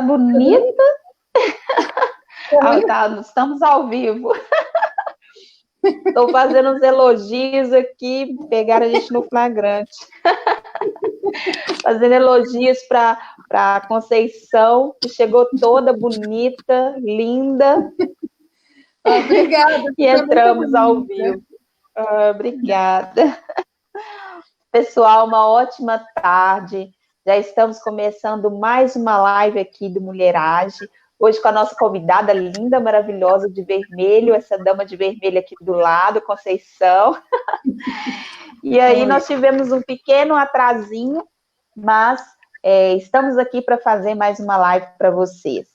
bonita. Tá, estamos ao vivo. Estou fazendo uns elogios aqui, pegaram a gente no flagrante. Fazendo elogios para a Conceição, que chegou toda bonita, linda. Obrigada. E entramos ao vivo. Obrigada. Pessoal, uma ótima tarde. Já estamos começando mais uma live aqui do Mulherage. Hoje com a nossa convidada linda, maravilhosa, de vermelho, essa dama de vermelho aqui do lado, Conceição. E aí nós tivemos um pequeno atrasinho, mas estamos aqui para fazer mais uma live para vocês.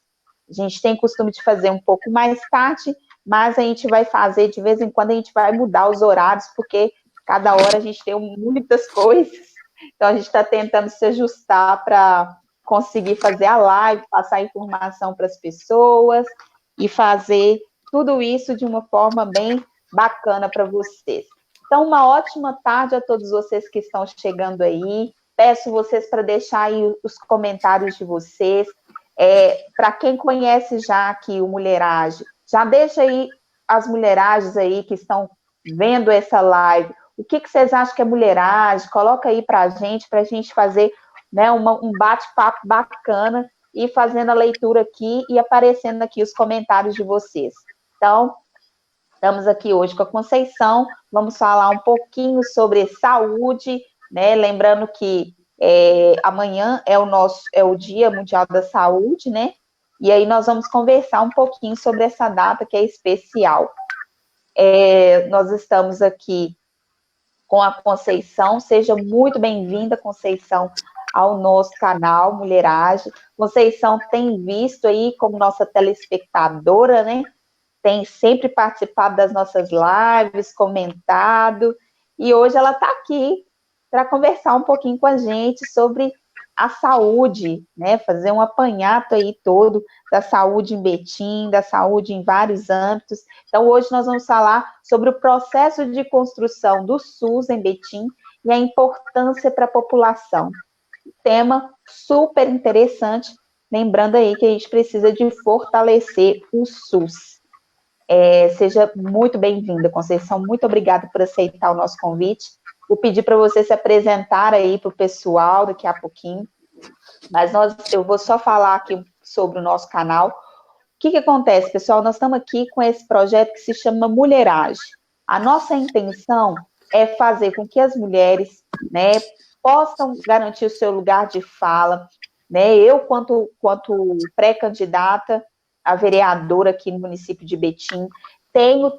A gente tem costume de fazer um pouco mais tarde, mas a gente vai fazer, de vez em quando, a gente vai mudar os horários, porque cada hora a gente tem muitas coisas. Então, a gente está tentando se ajustar para conseguir fazer a live, passar informação para as pessoas e fazer tudo isso de uma forma bem bacana para vocês. Então, uma ótima tarde a todos vocês que estão chegando aí. Peço vocês para deixar aí os comentários de vocês. Para quem conhece já aqui o Mulherage, já deixa aí as mulheragens aí que estão vendo essa live. O que vocês acham que é mulheragem? Coloca aí para a gente fazer, né, um bate-papo bacana e fazendo a leitura aqui e aparecendo aqui os comentários de vocês. Então, estamos aqui hoje com a Conceição, vamos falar um pouquinho sobre saúde, né? Lembrando que amanhã é o Dia Mundial da Saúde, né? E aí nós vamos conversar um pouquinho sobre essa data que é especial. Nós estamos aqui com a Conceição, seja muito bem-vinda, Conceição, ao nosso canal Mulherage. Conceição tem visto aí como nossa telespectadora, né? Tem sempre participado das nossas lives, comentado, e hoje ela está aqui para conversar um pouquinho com a gente sobre a saúde, né? Fazer um apanhado aí todo da saúde em Betim, da saúde em vários âmbitos. Então, hoje nós vamos falar sobre o processo de construção do SUS em Betim e a importância para a população. Tema super interessante, lembrando aí que a gente precisa de fortalecer o SUS. Seja muito bem-vinda, Conceição, muito obrigada por aceitar o nosso convite. Vou pedir para você se apresentar aí para o pessoal daqui a pouquinho, mas eu vou só falar aqui sobre o nosso canal. O que acontece, pessoal? Nós estamos aqui com esse projeto que se chama Mulherage. A nossa intenção é fazer com que as mulheres, né, possam garantir o seu lugar de fala, né? Eu, quanto pré-candidata a vereadora aqui no município de Betim, tenho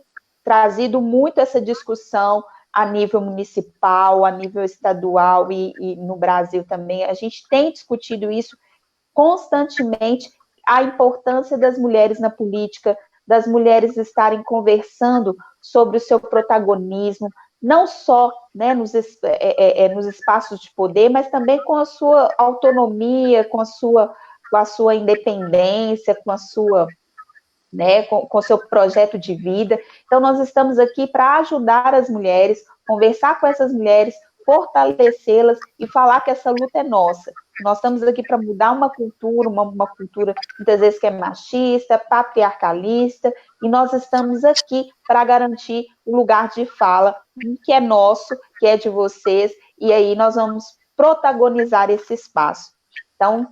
trazido muito essa discussão a nível municipal, a nível estadual e no Brasil também. A gente tem discutido isso constantemente, a importância das mulheres na política, das mulheres estarem conversando sobre o seu protagonismo, não só, né, nos espaços de poder, mas também com a sua autonomia, com a sua independência, com a sua, né, com o seu projeto de vida. Então, nós estamos aqui para ajudar as mulheres, conversar com essas mulheres, fortalecê-las e falar que essa luta é nossa. Nós estamos aqui para mudar uma cultura, uma cultura muitas vezes que é machista, patriarcalista, e nós estamos aqui para garantir o lugar de fala que é nosso, que é de vocês, e aí nós vamos protagonizar esse espaço. Então,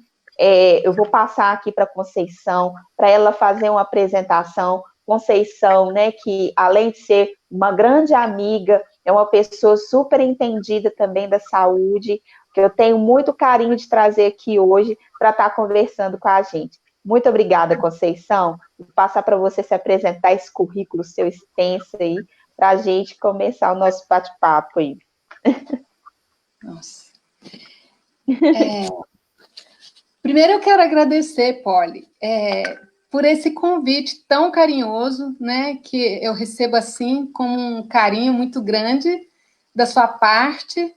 eu vou passar aqui para a Conceição, para ela fazer uma apresentação. Conceição, né, que além de ser uma grande amiga, é uma pessoa super entendida também da saúde, que eu tenho muito carinho de trazer aqui hoje para estar conversando com a gente. Muito obrigada, Conceição. Vou passar para você se apresentar esse currículo seu extenso aí, para a gente começar o nosso bate-papo aí. Nossa. Primeiro eu quero agradecer, Polly, por esse convite tão carinhoso, né, que eu recebo assim com um carinho muito grande da sua parte,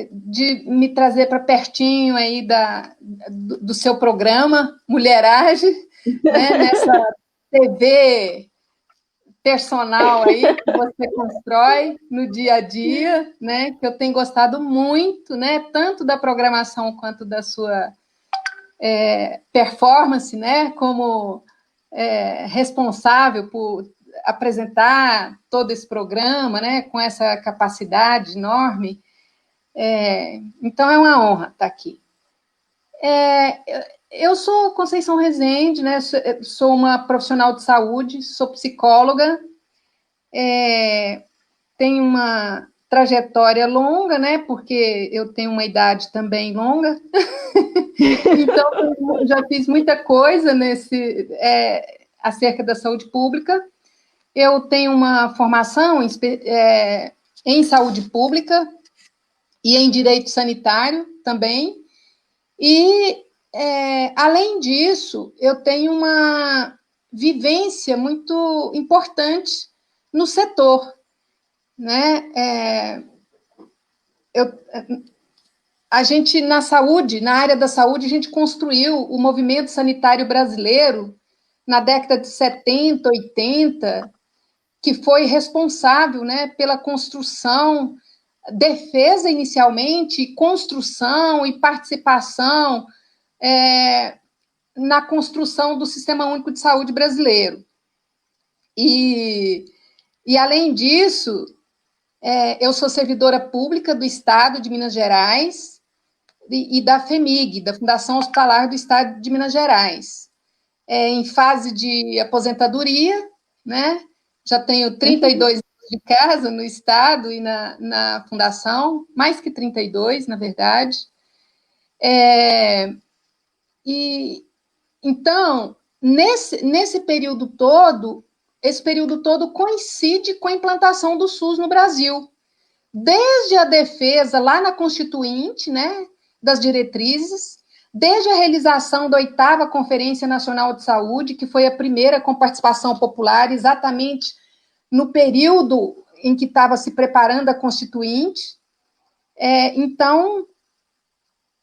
de me trazer para pertinho aí do seu programa Mulherage, né, nessa TV personal aí que você constrói no dia a dia, né? Que eu tenho gostado muito, né? Tanto da programação quanto da sua performance, né, como responsável por apresentar todo esse programa, né, com essa capacidade enorme. Então, é uma honra estar aqui. Eu sou Conceição Rezende, né, sou uma profissional de saúde, sou psicóloga, tenho uma trajetória longa, né, porque eu tenho uma idade também longa, então eu já fiz muita coisa acerca da saúde pública. Eu tenho uma formação em saúde pública e em direito sanitário também, e, além disso, eu tenho uma vivência muito importante no setor, né? A gente, na área da saúde, a gente construiu o movimento sanitário brasileiro na década de 70, 80, que foi responsável, né, pela construção, defesa inicialmente, construção e participação na construção do Sistema Único de Saúde brasileiro. E além disso, eu sou servidora pública do Estado de Minas Gerais e da FEMIG, da Fundação Hospitalar do Estado de Minas Gerais. Em fase de aposentadoria, né? Já tenho 32 anos de casa no Estado e na Fundação, mais que 32, na verdade. Então, nesse período todo, esse período todo coincide com a implantação do SUS no Brasil. Desde a defesa lá na Constituinte, né, das diretrizes, desde a realização da 8ª Conferência Nacional de Saúde, que foi a primeira com participação popular, exatamente no período em que estava se preparando a Constituinte. Então,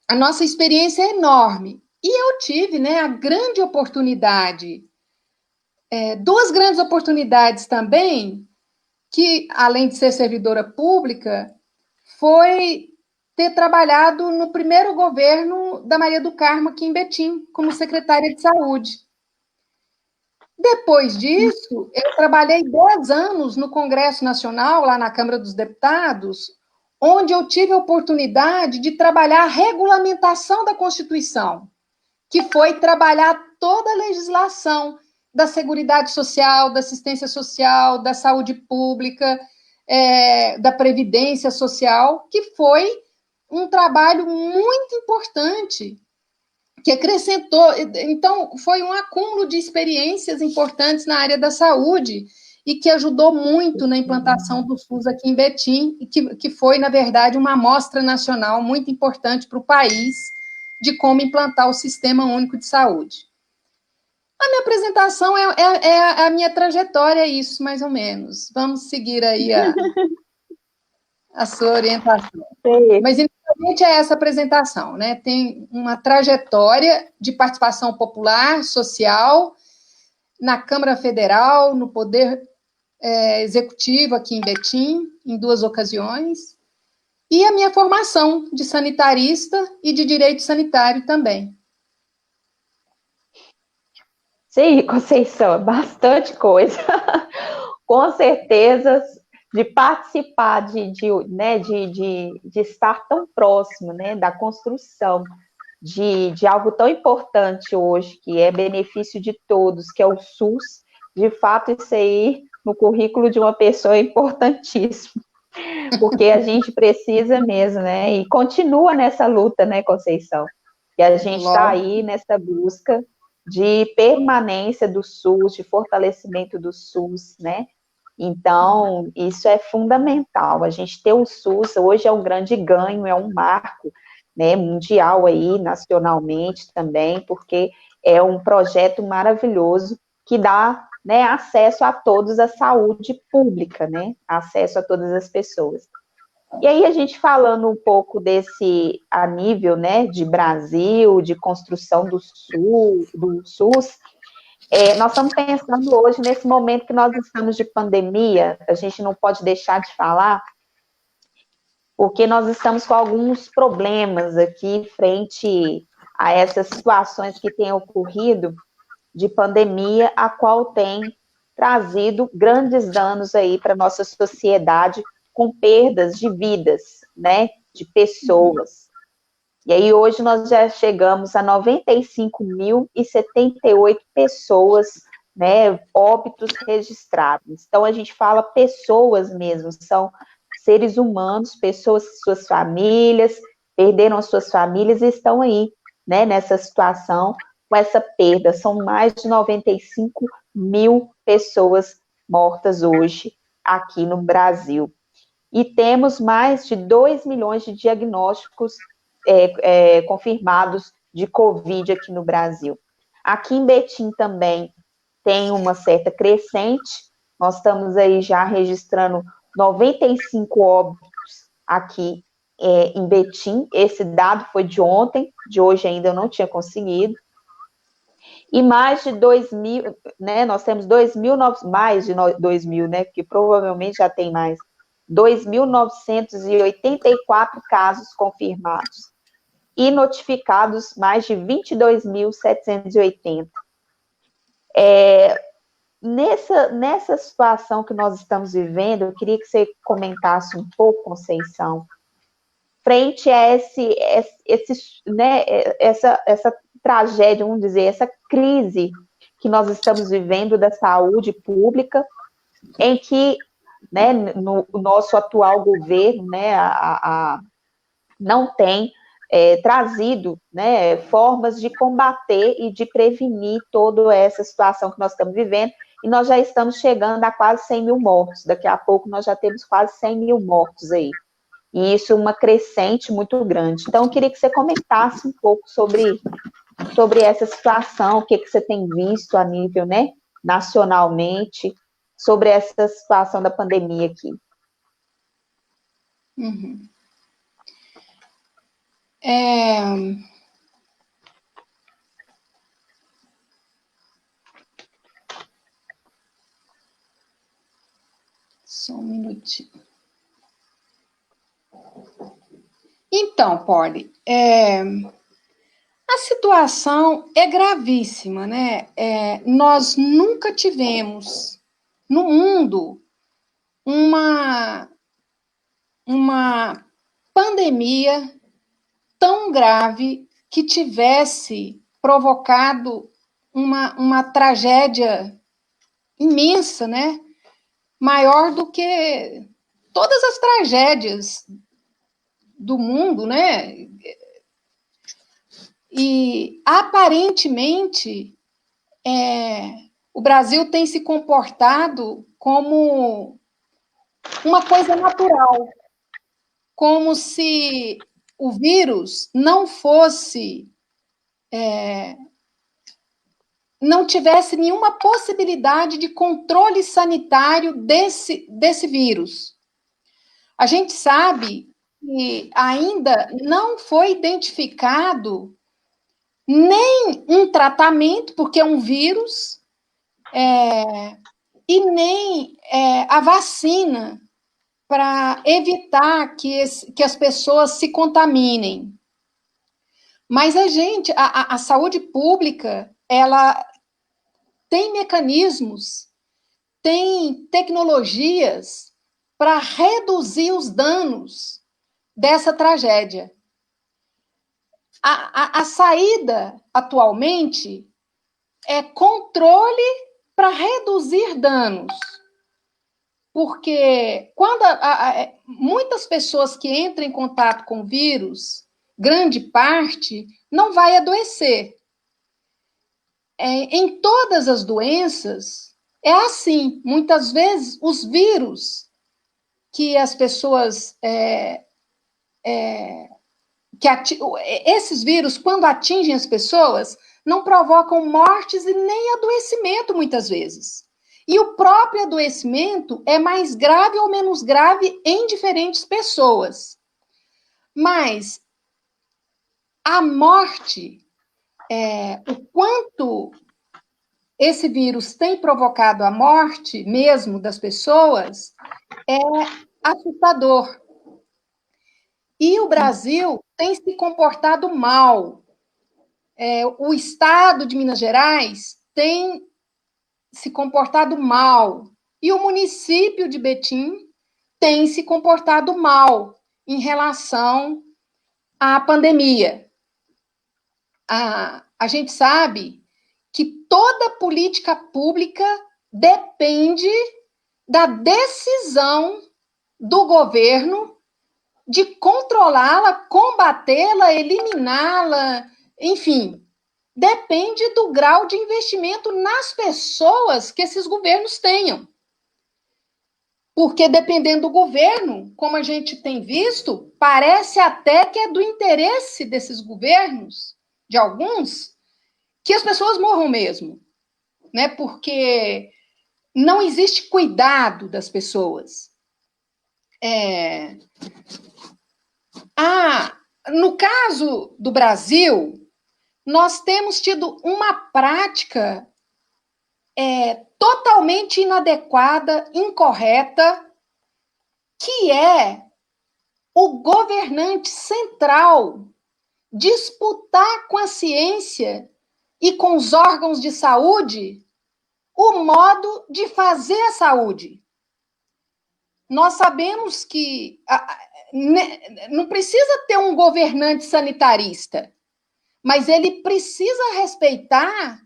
a nossa experiência é enorme. E eu tive, né, a grande oportunidade, duas grandes oportunidades também, que, além de ser servidora pública, foi ter trabalhado no primeiro governo da Maria do Carmo, aqui em Betim, como secretária de saúde. Depois disso, eu trabalhei 10 anos no Congresso Nacional, lá na Câmara dos Deputados, onde eu tive a oportunidade de trabalhar a regulamentação da Constituição, que foi trabalhar toda a legislação da Seguridade Social, da assistência social, da saúde pública, da Previdência Social, que foi um trabalho muito importante, que acrescentou. Então, foi um acúmulo de experiências importantes na área da saúde e que ajudou muito na implantação do SUS aqui em Betim, e que foi, na verdade, uma amostra nacional muito importante para o país de como implantar o Sistema Único de Saúde. A minha apresentação é a minha trajetória, é isso, mais ou menos. Vamos seguir aí a sua orientação. Sim. Mas, inicialmente, é essa apresentação, né? Tem uma trajetória de participação popular, social, na Câmara Federal, no Poder Executivo aqui em Betim, em 2 ocasiões, e a minha formação de sanitarista e de direito sanitário também. Sim, Conceição, bastante coisa. Com certeza, de participar, de estar tão próximo, né, da construção de algo tão importante hoje, que é benefício de todos, que é o SUS. De fato, isso aí, no currículo de uma pessoa, é importantíssimo, porque a gente precisa mesmo, né, e continua nessa luta, né, Conceição? E a gente está aí nessa busca de permanência do SUS, de fortalecimento do SUS, né? Então, isso é fundamental. A gente ter o SUS hoje é um grande ganho, é um marco, né, mundial aí, nacionalmente também, porque é um projeto maravilhoso que dá, né, acesso a todos à saúde pública, né? Acesso a todas as pessoas. E aí, a gente falando um pouco desse, a nível, né, de Brasil, de construção do SUS, nós estamos pensando hoje, nesse momento que nós estamos de pandemia, a gente não pode deixar de falar, porque nós estamos com alguns problemas aqui frente a essas situações que têm ocorrido de pandemia, a qual tem trazido grandes danos aí para a nossa sociedade, com perdas de vidas, né, de pessoas. E aí hoje nós já chegamos a 95.078 pessoas, né, óbitos registrados. Então a gente fala pessoas mesmo, são seres humanos, pessoas, suas famílias, perderam as suas famílias e estão aí, né, nessa situação, com essa perda. São mais de 95 mil pessoas mortas hoje aqui no Brasil. E temos mais de 2 milhões de diagnósticos confirmados de Covid aqui no Brasil. Aqui em Betim também tem uma certa crescente, nós estamos aí já registrando 95 óbitos aqui em Betim, esse dado foi de ontem, de hoje ainda eu não tinha conseguido, e mais de 2 mil, né, nós temos 2 mil, mais de 2 mil, né, porque provavelmente já tem mais, 2.984 casos confirmados e notificados mais de 22.780. Nessa situação que nós estamos vivendo, eu queria que você comentasse um pouco, Conceição, frente a essa tragédia, vamos dizer, essa crise que nós estamos vivendo da saúde pública, em que, né, no nosso atual governo, né, não tem trazido, né, formas de combater e de prevenir toda essa situação que nós estamos vivendo, e nós já estamos chegando a quase 100 mil mortos, daqui a pouco nós já temos quase 100 mil mortos aí, e isso é uma crescente muito grande. Então, eu queria que você comentasse um pouco sobre essa situação, o que você tem visto a nível, né, nacionalmente, sobre essa situação da pandemia aqui. Uhum. Só um minutinho. Então, Polly, a situação é gravíssima, né? Nós nunca tivemos no mundo uma pandemia tão grave que tivesse provocado uma tragédia imensa, né? Maior do que todas as tragédias do mundo, né? E, aparentemente, o Brasil tem se comportado como uma coisa natural, como se o vírus não fosse, não tivesse nenhuma possibilidade de controle sanitário desse vírus. A gente sabe que ainda não foi identificado nem um tratamento, porque é um vírus, e nem a vacina para evitar que as pessoas se contaminem. Mas a saúde pública, ela tem mecanismos, tem tecnologias para reduzir os danos dessa tragédia. A saída, atualmente, é controle para reduzir danos. Porque quando muitas pessoas que entram em contato com o vírus, grande parte, não vai adoecer. Em todas as doenças, é assim. Muitas vezes, os vírus que as pessoas... esses vírus, quando atingem as pessoas, não provocam mortes e nem adoecimento, muitas vezes. E o próprio adoecimento é mais grave ou menos grave em diferentes pessoas. Mas a morte, o quanto esse vírus tem provocado a morte mesmo das pessoas, é assustador. E o Brasil tem se comportado mal o Estado de Minas Gerais tem se comportado mal, e o município de Betim tem se comportado mal em relação à pandemia. A gente sabe que toda política pública depende da decisão do governo de controlá-la, combatê-la, eliminá-la, enfim, depende do grau de investimento nas pessoas que esses governos tenham. Porque dependendo do governo, como a gente tem visto, parece até que é do interesse desses governos, de alguns, que as pessoas morram mesmo, né? Porque não existe cuidado das pessoas. No caso do Brasil, nós temos tido uma prática totalmente inadequada, incorreta, que é o governante central disputar com a ciência e com os órgãos de saúde o modo de fazer a saúde. Nós sabemos que não precisa ter um governante sanitarista, mas ele precisa respeitar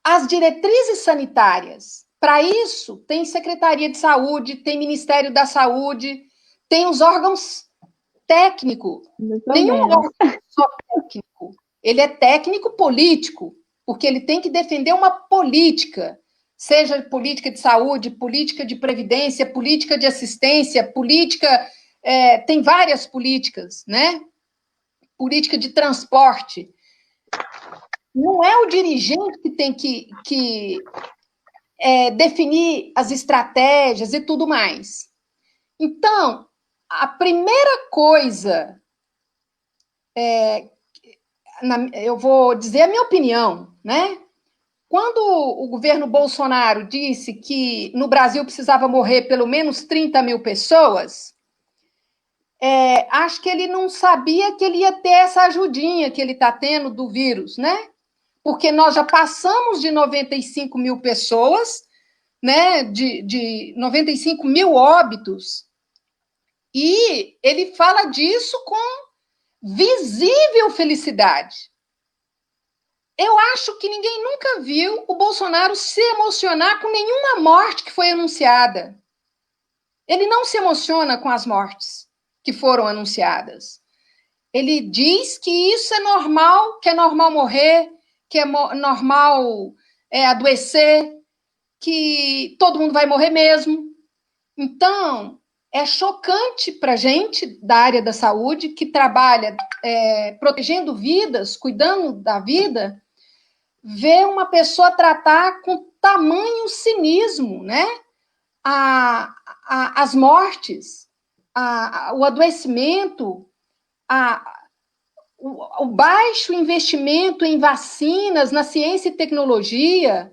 as diretrizes sanitárias. Para isso, tem Secretaria de Saúde, tem Ministério da Saúde, tem os órgãos técnicos. Nenhum órgão é só técnico. Ele é técnico político, porque ele tem que defender uma política, seja política de saúde, política de previdência, política de assistência, política... tem várias políticas, né? Política de transporte. Não é o dirigente que tem que definir as estratégias e tudo mais. Então, a primeira coisa, eu vou dizer a minha opinião, né? Quando o governo Bolsonaro disse que no Brasil precisava morrer pelo menos 30 mil pessoas, acho que ele não sabia que ele ia ter essa ajudinha que ele está tendo do vírus, né? Porque nós já passamos de 95 mil pessoas, né? De 95 mil óbitos, e ele fala disso com visível felicidade. Eu acho que ninguém nunca viu o Bolsonaro se emocionar com nenhuma morte que foi anunciada. Ele não se emociona com as mortes que foram anunciadas. Ele diz que isso é normal, que é normal morrer, que é normal adoecer, que todo mundo vai morrer mesmo. Então, é chocante para a gente da área da saúde, que trabalha protegendo vidas, cuidando da vida, ver uma pessoa tratar com tamanho cinismo, né? As mortes, o adoecimento, o baixo investimento em vacinas, na ciência e tecnologia,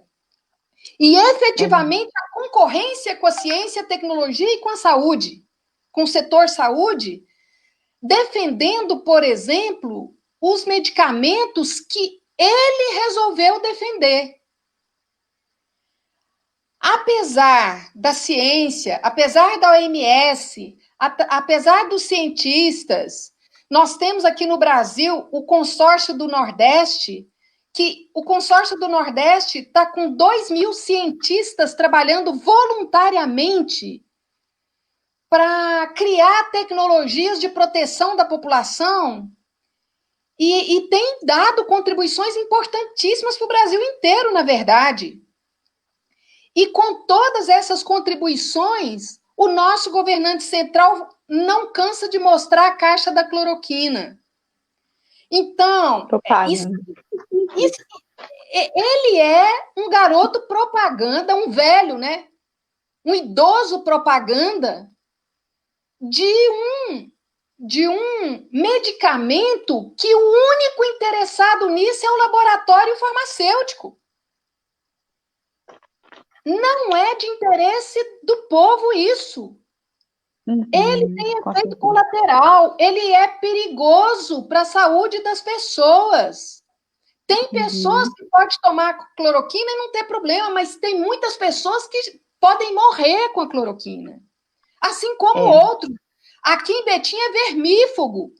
e efetivamente a concorrência com a ciência, a tecnologia e com a saúde, com o setor saúde, defendendo, por exemplo, os medicamentos que ele resolveu defender. Apesar da ciência, apesar da OMS, apesar dos cientistas, nós temos aqui no Brasil o Consórcio do Nordeste, que o Consórcio do Nordeste está com 2.000 cientistas trabalhando voluntariamente para criar tecnologias de proteção da população e tem dado contribuições importantíssimas para o Brasil inteiro, na verdade. E com todas essas contribuições, o nosso governante central não cansa de mostrar a caixa da cloroquina. Então, ele é um garoto propaganda, um velho, né? Um idoso propaganda de um medicamento que o único interessado nisso é o laboratório farmacêutico. Não é de interesse do povo isso. Ele tem efeito colateral, ele é perigoso para a saúde das pessoas. Tem pessoas que podem tomar cloroquina e não ter problema, mas tem muitas pessoas que podem morrer com a cloroquina. Assim como outros. Aqui em Betim é vermífugo.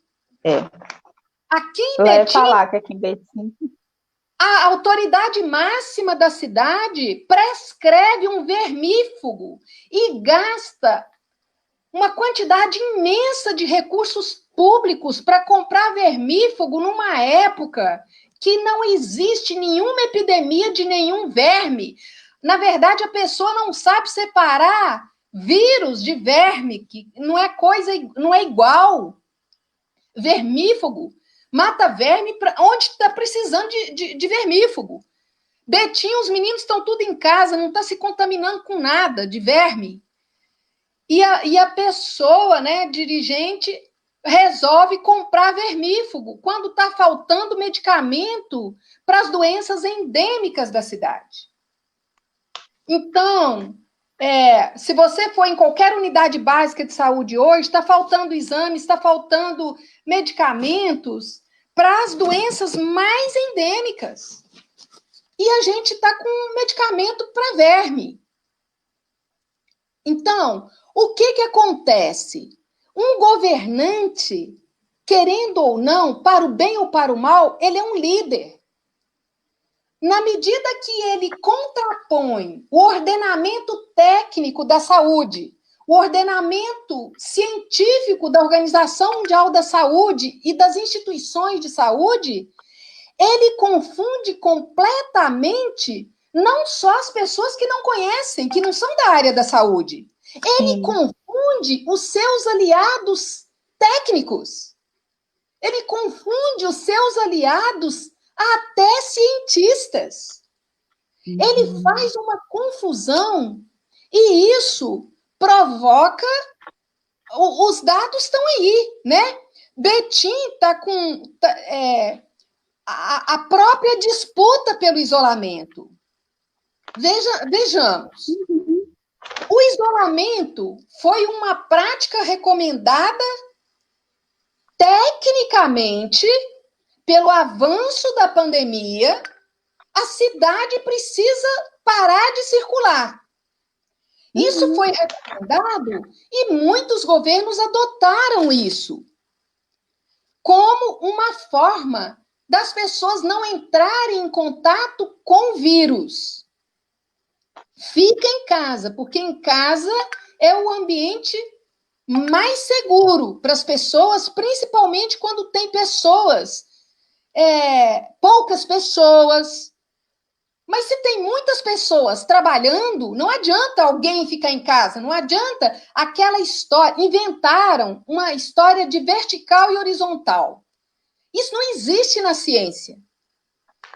Aqui em Betim... falar que aqui em Betim... A autoridade máxima da cidade prescreve um vermífugo e gasta uma quantidade imensa de recursos públicos para comprar vermífugo numa época que não existe nenhuma epidemia de nenhum verme. Na verdade, a pessoa não sabe separar vírus de verme, que não é não é igual. Vermífugo mata verme onde está precisando de vermífugo. Betim, os meninos estão tudo em casa, não está se contaminando com nada de verme. E a pessoa, né, dirigente, resolve comprar vermífugo quando está faltando medicamento para as doenças endêmicas da cidade. Então, se você for em qualquer unidade básica de saúde hoje, está faltando exames, está faltando medicamentos para as doenças mais endêmicas. E a gente está com medicamento para verme. Então, o que acontece? Um governante, querendo ou não, para o bem ou para o mal, ele é um líder. Na medida que ele contrapõe o ordenamento técnico da saúde, o ordenamento científico da Organização Mundial da Saúde e das instituições de saúde, ele confunde completamente não só as pessoas que não conhecem, que não são da área da saúde. Ele confunde os seus aliados técnicos. Ele confunde os seus aliados até cientistas. Ele faz uma confusão e isso provoca... Os dados estão aí, né? Betim está com a própria disputa pelo isolamento. Vejamos. O isolamento foi uma prática recomendada tecnicamente pelo avanço da pandemia. A cidade precisa parar de circular. Isso foi recomendado e muitos governos adotaram isso como uma forma das pessoas não entrarem em contato com o vírus. Fica em casa, porque em casa é o ambiente mais seguro para as pessoas, principalmente quando tem pessoas, poucas pessoas. Mas se tem muitas pessoas trabalhando, não adianta alguém ficar em casa, não adianta aquela história. Inventaram uma história de vertical e horizontal. Isso não existe na ciência.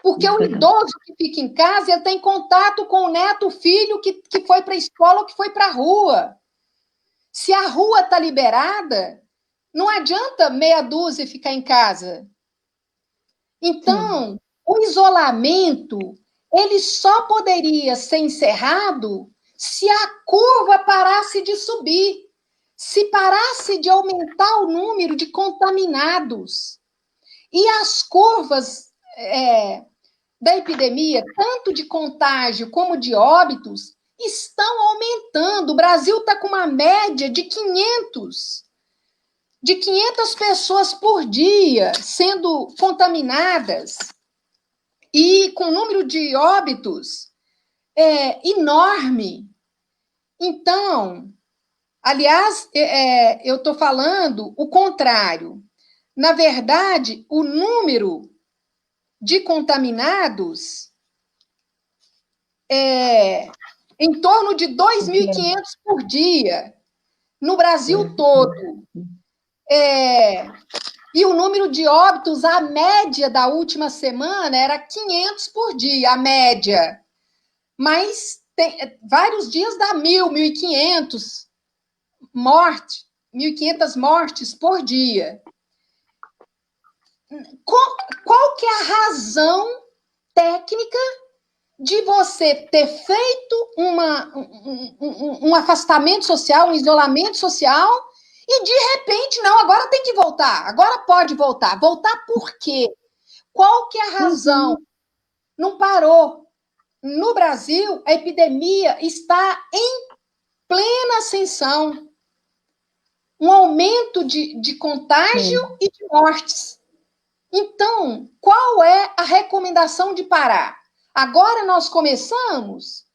Porque o idoso que fica em casa, ele tem contato com o neto, o filho que foi para a escola ou que foi para a rua. Se a rua está liberada, não adianta meia dúzia ficar em casa. Então, o isolamento, ele só poderia ser encerrado se a curva parasse de subir, se parasse de aumentar o número de contaminados. E as curvas da epidemia, tanto de contágio como de óbitos, estão aumentando. O Brasil está com uma média de 500 pessoas por dia sendo contaminadas e com número de óbitos enorme. Então, aliás, eu estou falando o contrário. Na verdade, o número de contaminados em torno de 2.500 por dia no Brasil todo. E o número de óbitos, a média da última semana era 500 por dia, a média. Mas vários dias dá 1.000, 1.500 mortes por dia. Qual que é a razão técnica de você ter feito um afastamento social, um isolamento social, e de repente, não, agora tem que voltar, agora pode voltar. Voltar por quê? Qual que é a razão? Não parou. No Brasil, a epidemia está em plena ascensão. Um aumento de contágio e de mortes. Então, qual é a recomendação de parar? Agora nós começamos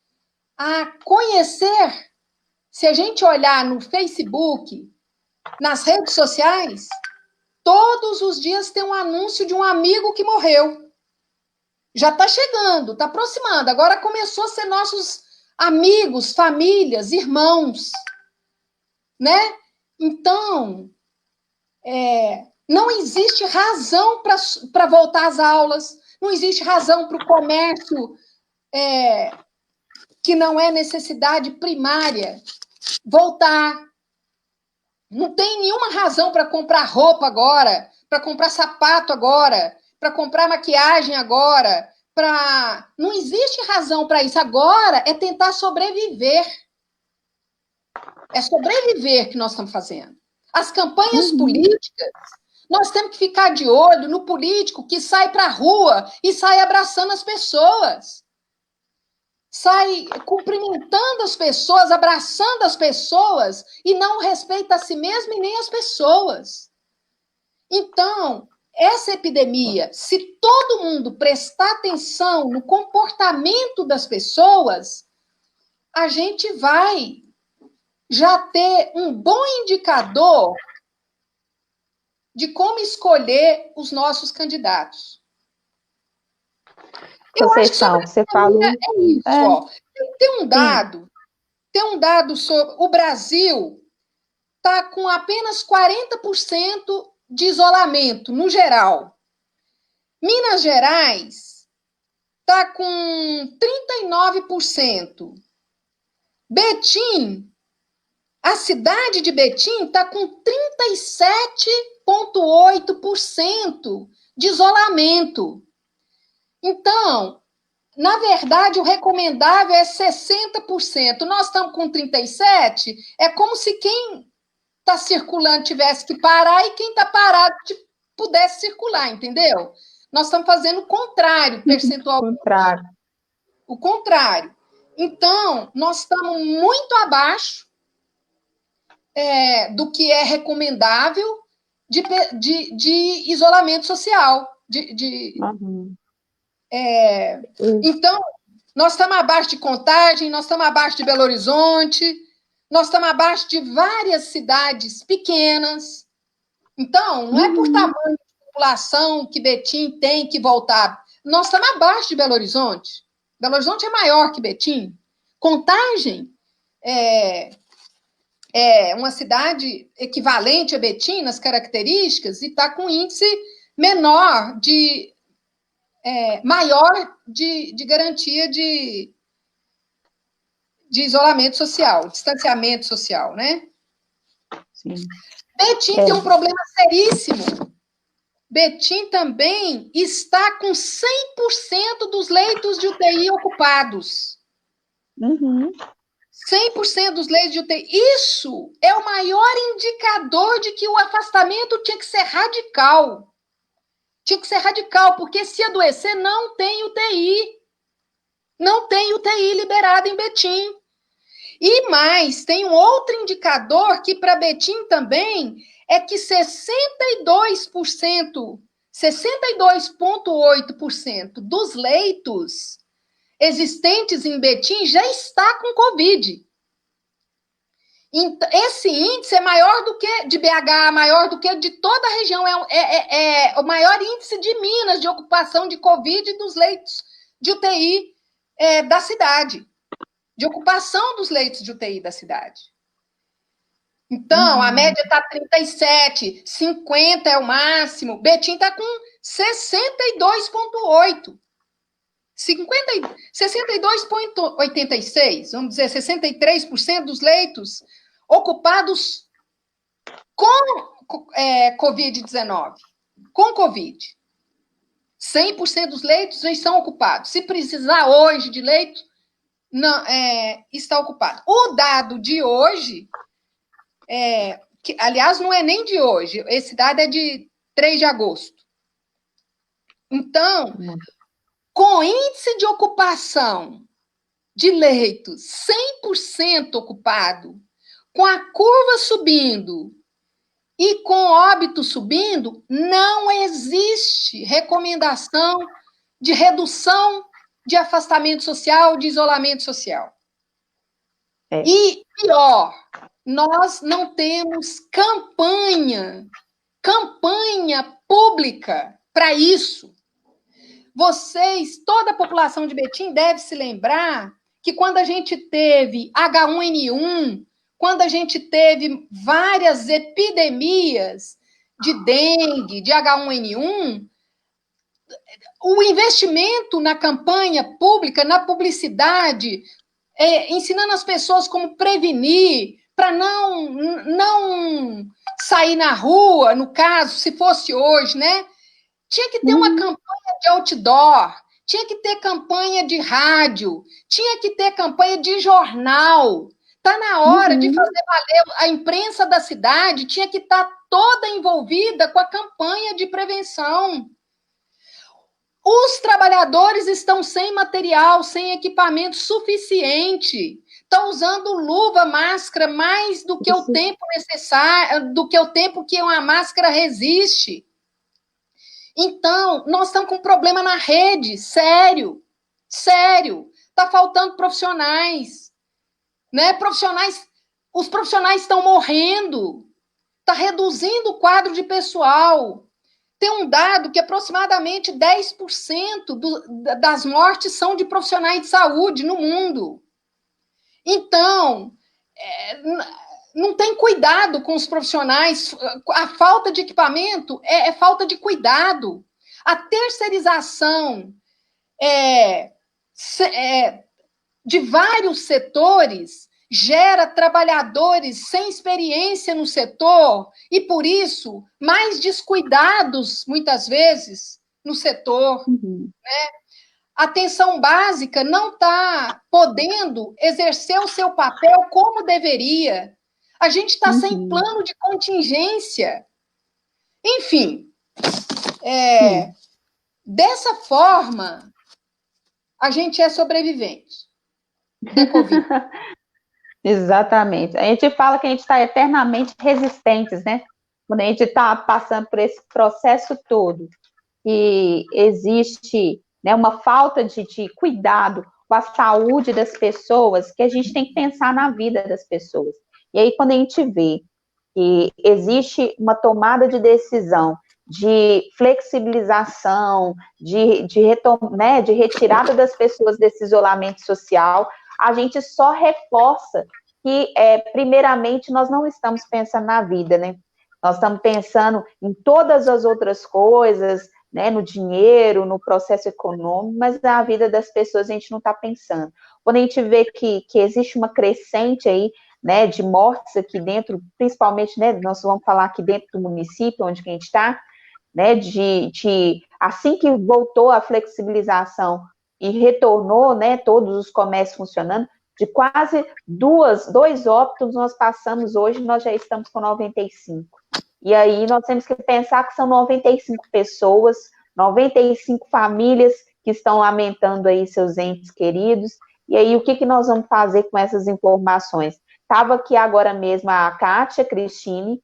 a conhecer, se a gente olhar no Facebook, nas redes sociais, todos os dias tem um anúncio de um amigo que morreu. Já está chegando, está aproximando. Agora começou a ser nossos amigos, famílias, irmãos, né? Então, não existe razão para voltar às aulas, não existe razão para o comércio que não é necessidade primária voltar. Não tem nenhuma razão para comprar roupa agora, para comprar sapato agora, para comprar maquiagem agora, não existe razão para isso. Agora é tentar sobreviver. É sobreviver que nós estamos fazendo. As campanhas políticas, nós temos que ficar de olho no político que sai para a rua e sai abraçando as pessoas. Sai cumprimentando as pessoas, abraçando as pessoas e não respeita a si mesmo e nem as pessoas. Então, essa epidemia, se todo mundo prestar atenção no comportamento das pessoas, a gente vai já ter um bom indicador de como escolher os nossos candidatos. Conceição, você falou. É isso, ó. Tem um dado sobre o Brasil está com apenas 40% de isolamento, no geral. Minas Gerais está com 39%. Betim, a cidade de Betim está com 37,8% de isolamento. Então, na verdade, o recomendável é 60%. Nós estamos com 37%, é como se quem está circulando tivesse que parar e quem está parado pudesse circular, entendeu? Nós estamos fazendo o contrário, percentual. O contrário. Então, nós estamos muito abaixo do que é recomendável de isolamento social. Então, nós estamos abaixo de Contagem, nós estamos abaixo de Belo Horizonte, nós estamos abaixo de várias cidades pequenas. Então, não é por tamanho de população que Betim tem que voltar. Nós estamos abaixo de Belo Horizonte. Belo Horizonte é maior que Betim. Contagem é uma cidade equivalente a Betim nas características e está com índice menor maior de garantia de isolamento social, distanciamento social, né? Sim. Betim tem um problema seríssimo. Betim também está com 100% dos leitos de UTI ocupados. 100% dos leitos de UTI. Isso é o maior indicador de que o afastamento tinha que ser radical. Tinha que ser radical, porque se adoecer, não tem UTI. Não tem UTI liberada em Betim. E mais, tem um outro indicador que para Betim também é que 62,8% dos leitos existentes em Betim já está com Covid. Esse índice é maior do que de BH, maior do que de toda a região. É o maior índice de Minas de ocupação de Covid dos leitos de UTI da cidade. De ocupação dos leitos de UTI da cidade. Então, a média está 37, 50 é o máximo. Betim está com 62,8. 62,86, vamos dizer, 63% dos leitos ocupados com Covid-19. Com Covid. 100% dos leitos já estão ocupados. Se precisar hoje de leito, não, está ocupado. O dado de hoje, que, aliás, não é nem de hoje, esse dado é de 3 de agosto. Então, com índice de ocupação de leitos 100% ocupado, com a curva subindo e com óbito subindo, não existe recomendação de redução de afastamento social, de isolamento social. E pior, nós não temos campanha pública para isso. Vocês, toda a população de Betim deve se lembrar que quando a gente teve H1N1, quando a gente teve várias epidemias de dengue, de H1N1, o investimento na campanha pública, na publicidade, ensinando as pessoas como prevenir, para não sair na rua, no caso, se fosse hoje, né? Tinha que ter uma campanha de outdoor, tinha que ter campanha de rádio, tinha que ter campanha de jornal. Está na hora de fazer valer. A imprensa da cidade tinha que estar toda envolvida com a campanha de prevenção. Os trabalhadores estão sem material, sem equipamento suficiente. Estão usando luva, máscara, mais do que o tempo necessário, do que o tempo que uma máscara resiste. Então, nós estamos com um problema na rede, sério. Está faltando profissionais. Né? Os profissionais estão morrendo. Está reduzindo o quadro de pessoal. Tem um dado que aproximadamente 10% das mortes são de profissionais de saúde no mundo. Então, não tem cuidado com os profissionais. A falta de equipamento é falta de cuidado. A terceirização de vários setores gera trabalhadores sem experiência no setor e, por isso, mais descuidados, muitas vezes, no setor. Né? A atenção básica não está podendo exercer o seu papel como deveria. A gente está sem plano de contingência. Enfim, dessa forma, a gente é sobrevivente da Covid. Exatamente. A gente fala que a gente está eternamente resistentes, né? Quando a gente está passando por esse processo todo, e existe, né, uma falta de cuidado com a saúde das pessoas, que a gente tem que pensar na vida das pessoas. E aí, quando a gente vê que existe uma tomada de decisão de flexibilização, de retirada das pessoas desse isolamento social, a gente só reforça que, primeiramente, nós não estamos pensando na vida, né? Nós estamos pensando em todas as outras coisas, né, no dinheiro, no processo econômico, mas na vida das pessoas a gente não está pensando. Quando a gente vê que existe uma crescente aí, né, de mortes aqui dentro, principalmente, né, nós vamos falar aqui dentro do município, onde que a gente está, né, assim que voltou a flexibilização e retornou, né, todos os comércios funcionando, de quase 2 óbitos nós passamos hoje, nós já estamos com 95. E aí nós temos que pensar que são 95 pessoas, 95 famílias que estão lamentando aí seus entes queridos. E aí o que nós vamos fazer com essas informações? Estava aqui agora mesmo a Kátia Cristine,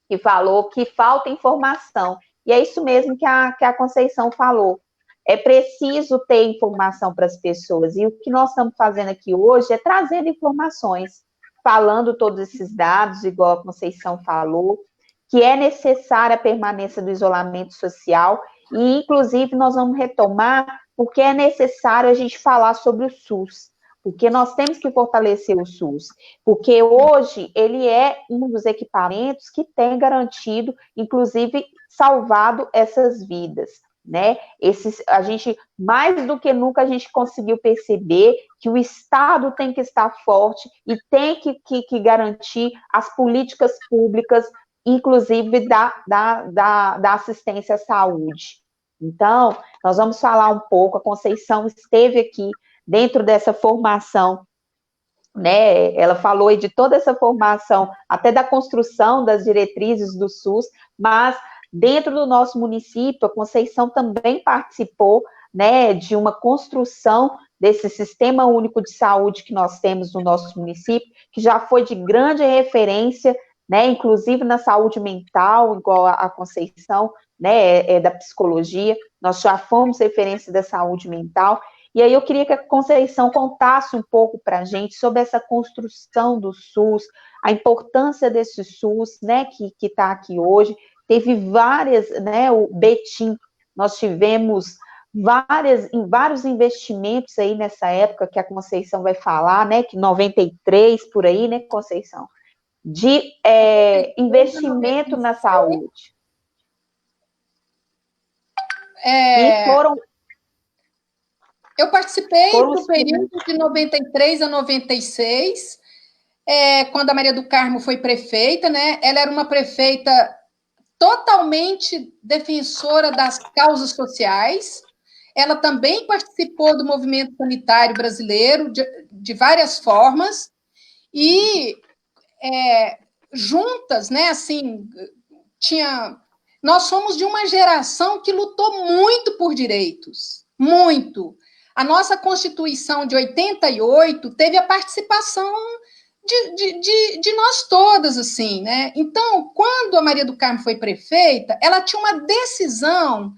que falou que falta informação. E é isso mesmo que a Conceição falou. É preciso ter informação para as pessoas. E o que nós estamos fazendo aqui hoje é trazendo informações, falando todos esses dados, igual a Conceição falou, que é necessária a permanência do isolamento social, e, inclusive, nós vamos retomar porque é necessário a gente falar sobre o SUS, porque nós temos que fortalecer o SUS, porque hoje ele é um dos equipamentos que tem garantido, inclusive, salvado essas vidas, né? A gente, mais do que nunca, a gente conseguiu perceber que o Estado tem que estar forte e tem que garantir as políticas públicas, inclusive da assistência à saúde. Então, nós vamos falar um pouco, a Conceição esteve aqui dentro dessa formação, né? Ela falou de toda essa formação, até da construção das diretrizes do SUS, mas dentro do nosso município, a Conceição também participou, né, de uma construção desse Sistema Único de Saúde que nós temos no nosso município, que já foi de grande referência, né, inclusive na saúde mental, igual a Conceição, né, da psicologia, nós já fomos referência da saúde mental. E aí eu queria que a Conceição contasse um pouco para a gente sobre essa construção do SUS, a importância desse SUS, né, que está aqui hoje. Teve várias, né, o Betim, nós tivemos vários investimentos aí nessa época que a Conceição vai falar, né, que 93 por aí, né, Conceição, de investimento na saúde. E foram... Eu participei do período de 93 a 96, quando a Maria do Carmo foi prefeita, né? Ela era uma prefeita totalmente defensora das causas sociais. Ela também participou do movimento sanitário brasileiro de várias formas e juntas, né? Assim, nós somos de uma geração que lutou muito por direitos, muito. A nossa Constituição de 88 teve a participação de nós todas, assim, né? Então, quando a Maria do Carmo foi prefeita, ela tinha uma decisão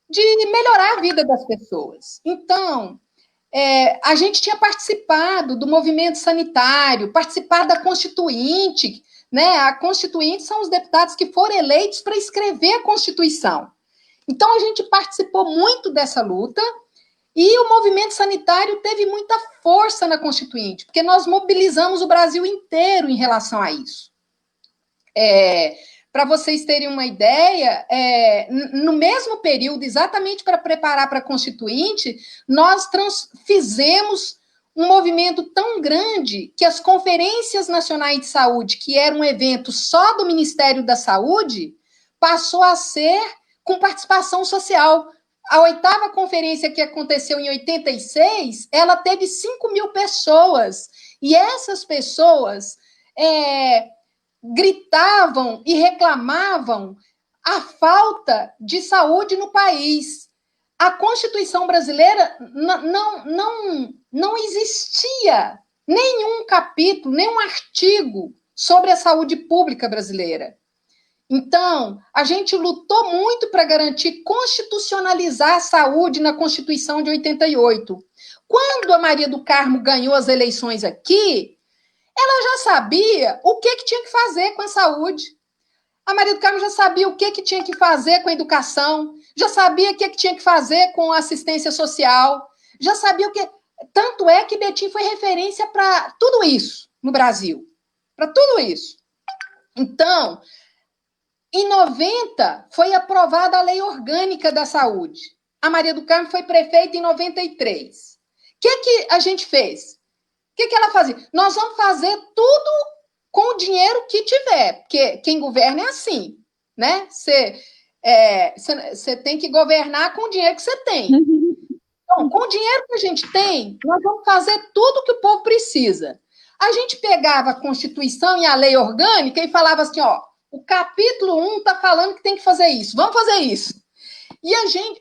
de melhorar a vida das pessoas. Então, a gente tinha participado do movimento sanitário, participado da Constituinte, né? A Constituinte são os deputados que foram eleitos para escrever a Constituição. Então, a gente participou muito dessa luta. E o movimento sanitário teve muita força na Constituinte, porque nós mobilizamos o Brasil inteiro em relação a isso. Para vocês terem uma ideia, no mesmo período, exatamente para preparar para a Constituinte, nós fizemos um movimento tão grande que as conferências nacionais de saúde, que era um evento só do Ministério da Saúde, passou a ser com participação social. A 8ª conferência que aconteceu em 86, ela teve 5.000 pessoas. E essas pessoas gritavam e reclamavam a falta de saúde no país. A Constituição brasileira não existia nenhum capítulo, nenhum artigo sobre a saúde pública brasileira. Então, a gente lutou muito para garantir constitucionalizar a saúde na Constituição de 88. Quando a Maria do Carmo ganhou as eleições aqui, ela já sabia o que tinha que fazer com a saúde. A Maria do Carmo já sabia o que tinha que fazer com a educação, já sabia o que tinha que fazer com a assistência social, já sabia o que... Tanto é que Betim foi referência para tudo isso no Brasil. Para tudo isso. Então... Em 90, foi aprovada a Lei Orgânica da Saúde. A Maria do Carmo foi prefeita em 93. O que a gente fez? O que ela fazia? Nós vamos fazer tudo com o dinheiro que tiver, porque quem governa é assim, né? Você tem que governar com o dinheiro que você tem. Então, com o dinheiro que a gente tem, nós vamos fazer tudo que o povo precisa. A gente pegava a Constituição e a Lei Orgânica e falava assim, ó, o capítulo 1 está falando que tem que fazer isso. Vamos fazer isso. E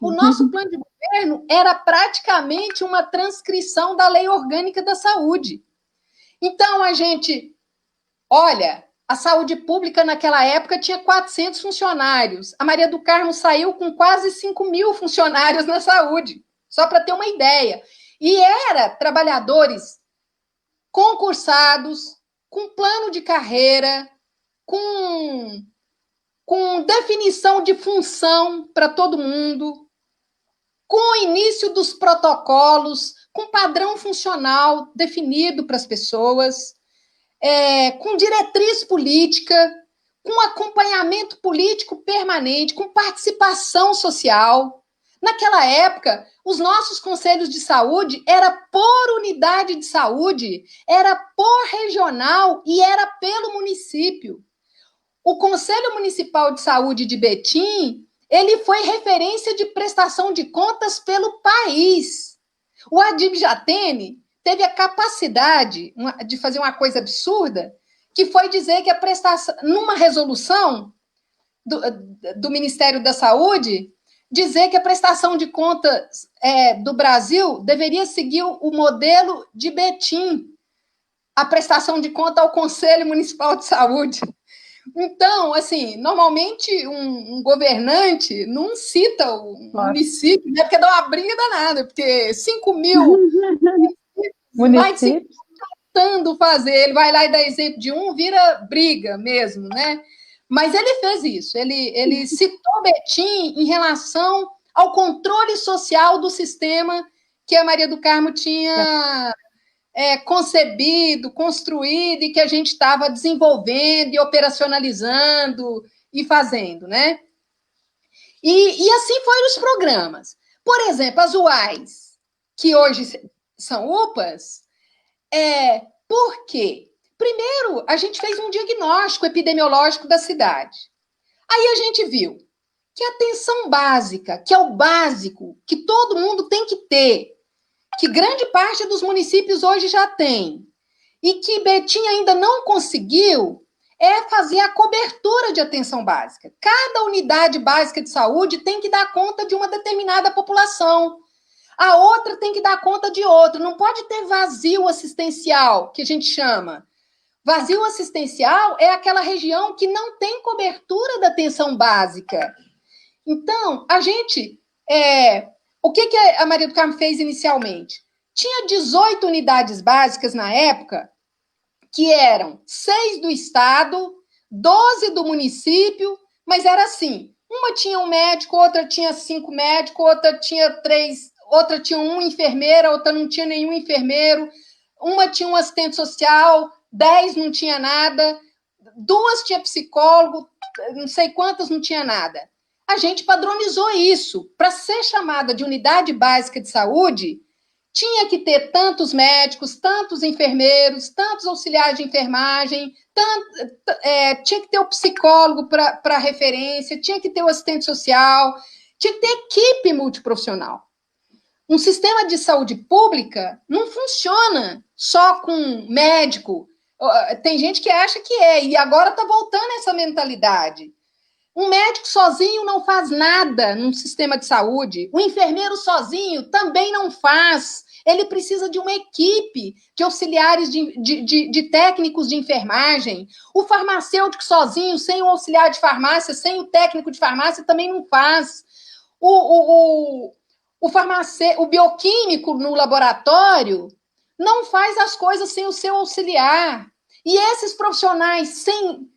o nosso plano de governo era praticamente uma transcrição da Lei Orgânica da Saúde. Então, olha, a saúde pública naquela época tinha 400 funcionários. A Maria do Carmo saiu com quase 5.000 funcionários na saúde, só para ter uma ideia. E era trabalhadores concursados, com plano de carreira, com definição de função para todo mundo, com o início dos protocolos, com padrão funcional definido para as pessoas, com diretriz política, com acompanhamento político permanente, com participação social. Naquela época, os nossos conselhos de saúde era por unidade de saúde, era por regional e era pelo município. O Conselho Municipal de Saúde de Betim ele foi referência de prestação de contas pelo país. O Adib Jatene teve a capacidade de fazer uma coisa absurda, que foi dizer que a prestação, numa resolução do Ministério da Saúde, dizer que a prestação de contas do Brasil deveria seguir o modelo de Betim, a prestação de conta ao Conselho Municipal de Saúde. Então, assim, normalmente um governante não cita o município, né, porque dá uma briga danada, porque 5 mil municípios tentando fazer, ele vai lá e dá exemplo de um, vira briga mesmo, né? Mas ele fez isso, ele citou Betim em relação ao controle social do sistema que a Maria do Carmo tinha concebido, construído e que a gente estava desenvolvendo e operacionalizando e fazendo, né? E assim foram os programas. Por exemplo, as UAIs, que hoje são UPAs, por quê? Primeiro, a gente fez um diagnóstico epidemiológico da cidade. Aí a gente viu que a atenção básica, que é o básico, que todo mundo tem que ter, que grande parte dos municípios hoje já tem, e que Betim ainda não conseguiu, fazer a cobertura de atenção básica. Cada unidade básica de saúde tem que dar conta de uma determinada população. A outra tem que dar conta de outra. Não pode ter vazio assistencial, que a gente chama. Vazio assistencial é aquela região que não tem cobertura da atenção básica. Então, a gente... o que a Maria do Carmo fez inicialmente? Tinha 18 unidades básicas na época, que eram 6 do estado, 12 do município, mas era assim, uma tinha um médico, outra tinha 5 médicos, outra tinha 3, outra tinha um enfermeiro, outra não tinha nenhum enfermeiro, uma tinha um assistente social, 10 não tinha nada, 2 tinha psicólogo, não sei quantas não tinha nada. A gente padronizou isso. Para ser chamada de unidade básica de saúde, tinha que ter tantos médicos, tantos enfermeiros, tantos auxiliares de enfermagem, tinha que ter o psicólogo para referência, tinha que ter o assistente social, tinha que ter equipe multiprofissional. Um sistema de saúde pública não funciona só com médico. Tem gente que acha que e agora está voltando essa mentalidade. Um médico sozinho não faz nada num sistema de saúde. O enfermeiro sozinho também não faz. Ele precisa de uma equipe de auxiliares, de técnicos de enfermagem. O farmacêutico sozinho, sem o auxiliar de farmácia, sem o técnico de farmácia, também não faz. O bioquímico no laboratório não faz as coisas sem o seu auxiliar. E esses profissionais,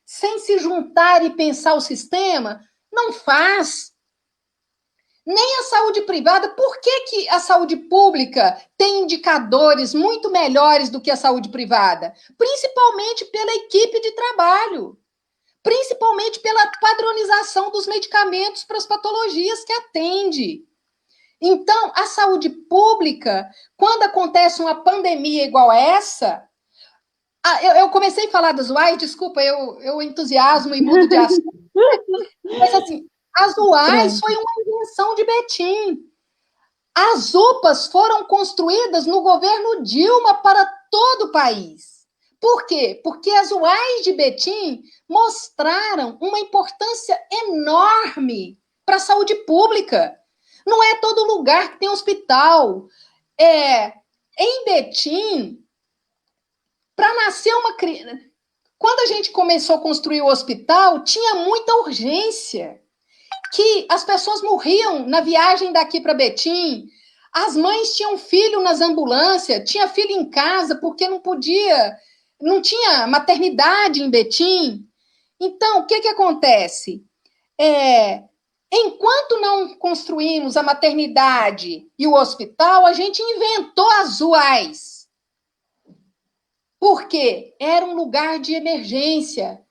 sem se juntar e pensar o sistema, não faz. Nem a saúde privada. Por que a saúde pública tem indicadores muito melhores do que a saúde privada? Principalmente pela equipe de trabalho. Principalmente pela padronização dos medicamentos para as patologias que atende. Então, a saúde pública, quando acontece uma pandemia igual a essa... eu comecei a falar das UAIs, desculpa, eu entusiasmo e mudo de assunto. Mas, assim, as UAIs foi uma invenção de Betim. As UPAs foram construídas no governo Dilma para todo o país. Por quê? Porque as UAIs de Betim mostraram uma importância enorme para a saúde pública. Não é todo lugar que tem hospital. Em Betim, para nascer uma criança... Quando a gente começou a construir o hospital, tinha muita urgência, que as pessoas morriam na viagem daqui para Betim, as mães tinham filho nas ambulâncias, tinha filho em casa, porque não tinha maternidade em Betim. Então, o que acontece? Enquanto não construímos a maternidade e o hospital, a gente inventou as UAIs. Por quê? Era um lugar de emergência.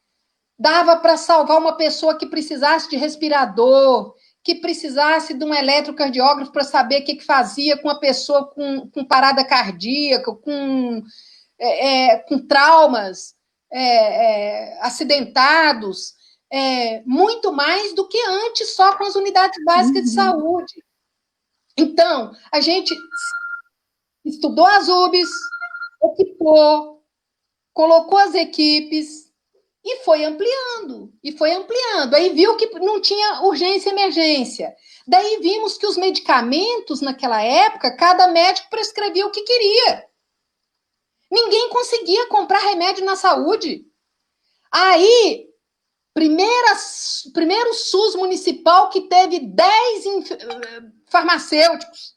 Dava para salvar uma pessoa que precisasse de respirador, que precisasse de um eletrocardiógrafo para saber o que fazia com a pessoa com parada cardíaca, com traumas, acidentados. muito mais do que antes, só com as unidades básicas de saúde. Então, a gente estudou as UBS, equipou, colocou as equipes e foi ampliando, Aí viu que não tinha urgência e emergência. Daí vimos que os medicamentos, naquela época, cada médico prescrevia o que queria. Ninguém conseguia comprar remédio na saúde. Aí, primeiro SUS municipal que teve 10 farmacêuticos,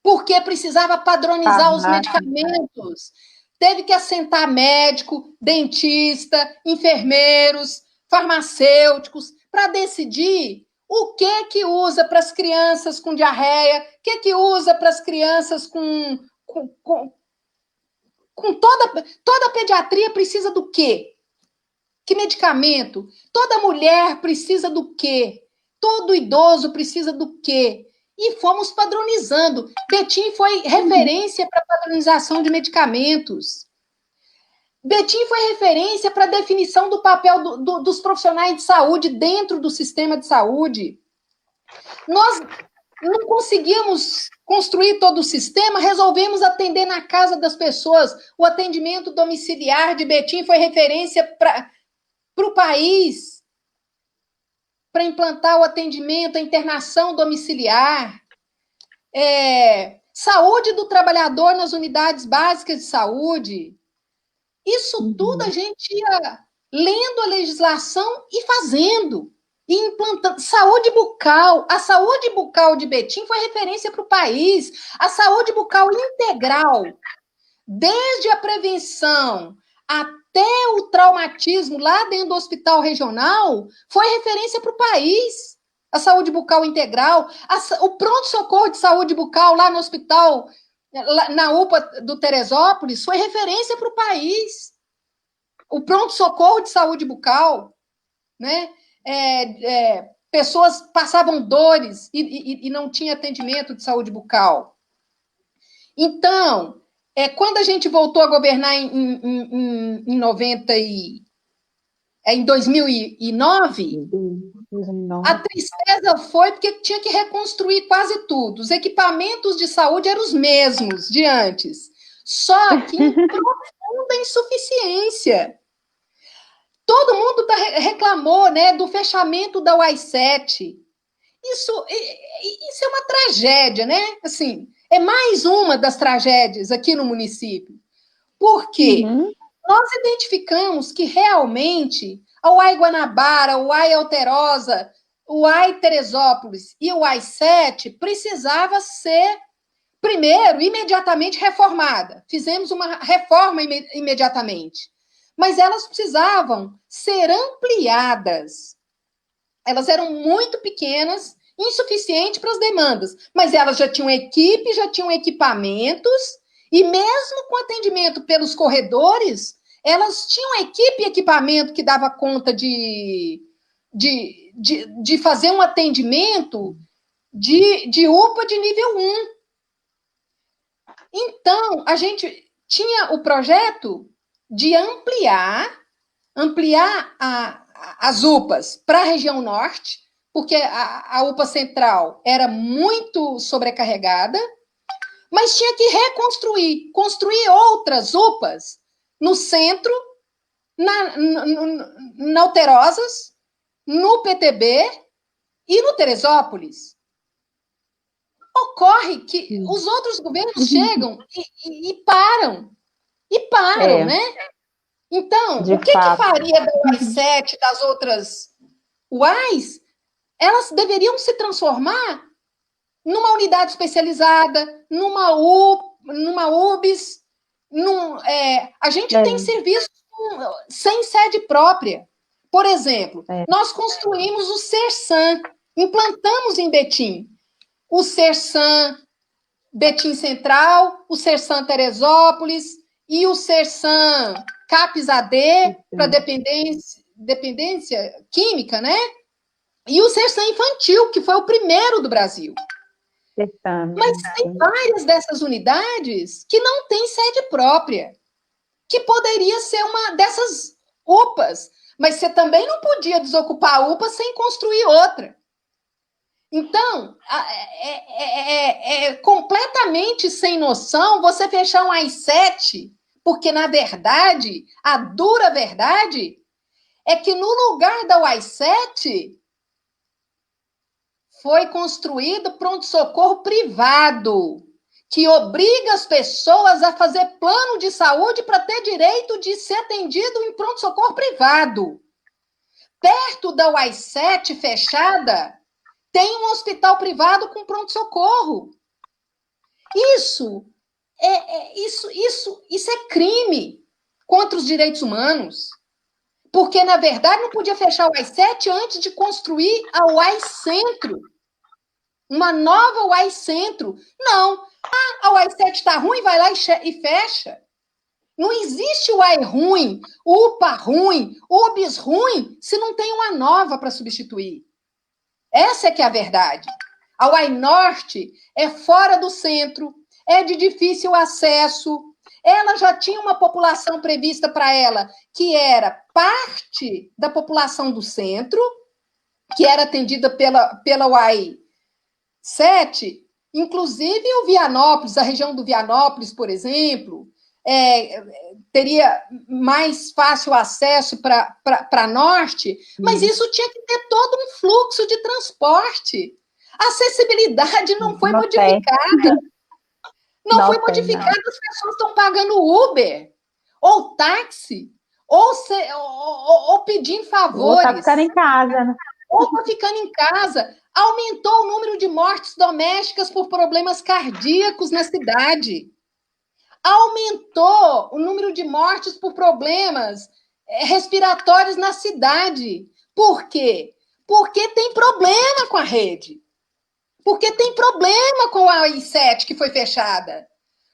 porque precisava padronizar os medicamentos. Teve que assentar médico, dentista, enfermeiros, farmacêuticos, para decidir o que usa para as crianças com diarreia, o que usa para as crianças com toda a pediatria precisa do quê? Que medicamento? Toda mulher precisa do quê? Todo idoso precisa do quê? E fomos padronizando. Betim foi referência para padronização de medicamentos. Betim foi referência para a definição do papel dos profissionais de saúde dentro do sistema de saúde. Nós não conseguimos construir todo o sistema, resolvemos atender na casa das pessoas. O atendimento domiciliar de Betim foi referência para o país, para implantar o atendimento, a internação domiciliar. Saúde do trabalhador nas unidades básicas de saúde. Isso tudo a gente ia lendo a legislação e fazendo, e implantando. Saúde bucal. A saúde bucal de Betim foi referência para o país. A saúde bucal integral, desde a prevenção até o traumatismo lá dentro do hospital regional, foi referência para o país. A saúde bucal integral, o pronto-socorro de saúde bucal lá no hospital, na UPA do Teresópolis, foi referência para o país. O pronto-socorro de saúde bucal, né? Pessoas passavam dores e não tinha atendimento de saúde bucal. Então, quando a gente voltou a governar em 2009, a tristeza foi porque tinha que reconstruir quase tudo. Os equipamentos de saúde eram os mesmos de antes, só que em profunda insuficiência. Todo mundo reclamou, né, do fechamento da UAI-7. Isso é uma tragédia, né? Assim, é mais uma das tragédias aqui no município. Por quê? Nós identificamos que realmente a UAI Guanabara, a UAI Alterosa, o UAI Teresópolis e o UAI-7 precisava ser, primeiro, imediatamente reformada. Fizemos uma reforma imediatamente. Mas elas precisavam ser ampliadas. Elas eram muito pequenas, insuficientes para as demandas, mas elas já tinham equipe, já tinham equipamentos, e mesmo com atendimento pelos corredores, elas tinham equipe e equipamento que dava conta de fazer um atendimento de UPA de nível 1. Então, a gente tinha o projeto de ampliar as UPAs para a região norte, porque a UPA central era muito sobrecarregada, mas tinha que construir outras UPAs no centro, na Alterosas, no PTB e no Teresópolis. Ocorre que os outros governos chegam e param. Né? Então, o que faria da UAI-7, das outras UAIs? Elas deveriam se transformar numa unidade especializada, numa UBS. A gente tem serviços sem sede própria. Por exemplo, nós construímos o Sersan, implantamos em Betim o Sersan Betim Central, o Sersan Teresópolis e o Sersan CAPS-AD para dependência química, né? E o Sersan Infantil, que foi o primeiro do Brasil. Mas tem várias dessas unidades que não têm sede própria, que poderia ser uma dessas UPAs, Mas você também não podia desocupar a UPA sem construir outra. Então, é completamente sem noção você fechar um AI-7, porque, na verdade, a dura verdade é que no lugar da AI-7 foi construído pronto-socorro privado, que obriga as pessoas a fazer plano de saúde para ter direito de ser atendido em pronto-socorro privado. Perto da UI7 fechada, tem um hospital privado com pronto-socorro. Isso é crime contra os direitos humanos. Porque, na verdade, não podia fechar a UI7 antes de construir a UI Centro. Uma nova UI Centro. Não. A UI7 está ruim, vai lá e fecha. Não existe UI ruim, UPA ruim, UBS ruim, se não tem uma nova para substituir. Essa é que é a verdade. A UI Norte é fora do centro, é de difícil acesso, ela já tinha uma população prevista para ela, que era parte da população do centro, que era atendida pela UI 7, inclusive o Vianópolis, a região do Vianópolis, por exemplo, teria mais fácil acesso para norte, mas isso tinha que ter todo um fluxo de transporte. A acessibilidade não foi modificada. Não foi modificada, as pessoas estão pagando Uber, ou táxi, ou pedindo favores. Ou tá ficando em casa, né? Ou tá ficando em casa. Aumentou o número de mortes domésticas por problemas cardíacos na cidade. Aumentou o número de mortes por problemas respiratórios na cidade. Por quê? Porque tem problema com a rede. Porque tem problema com a AI7 que foi fechada.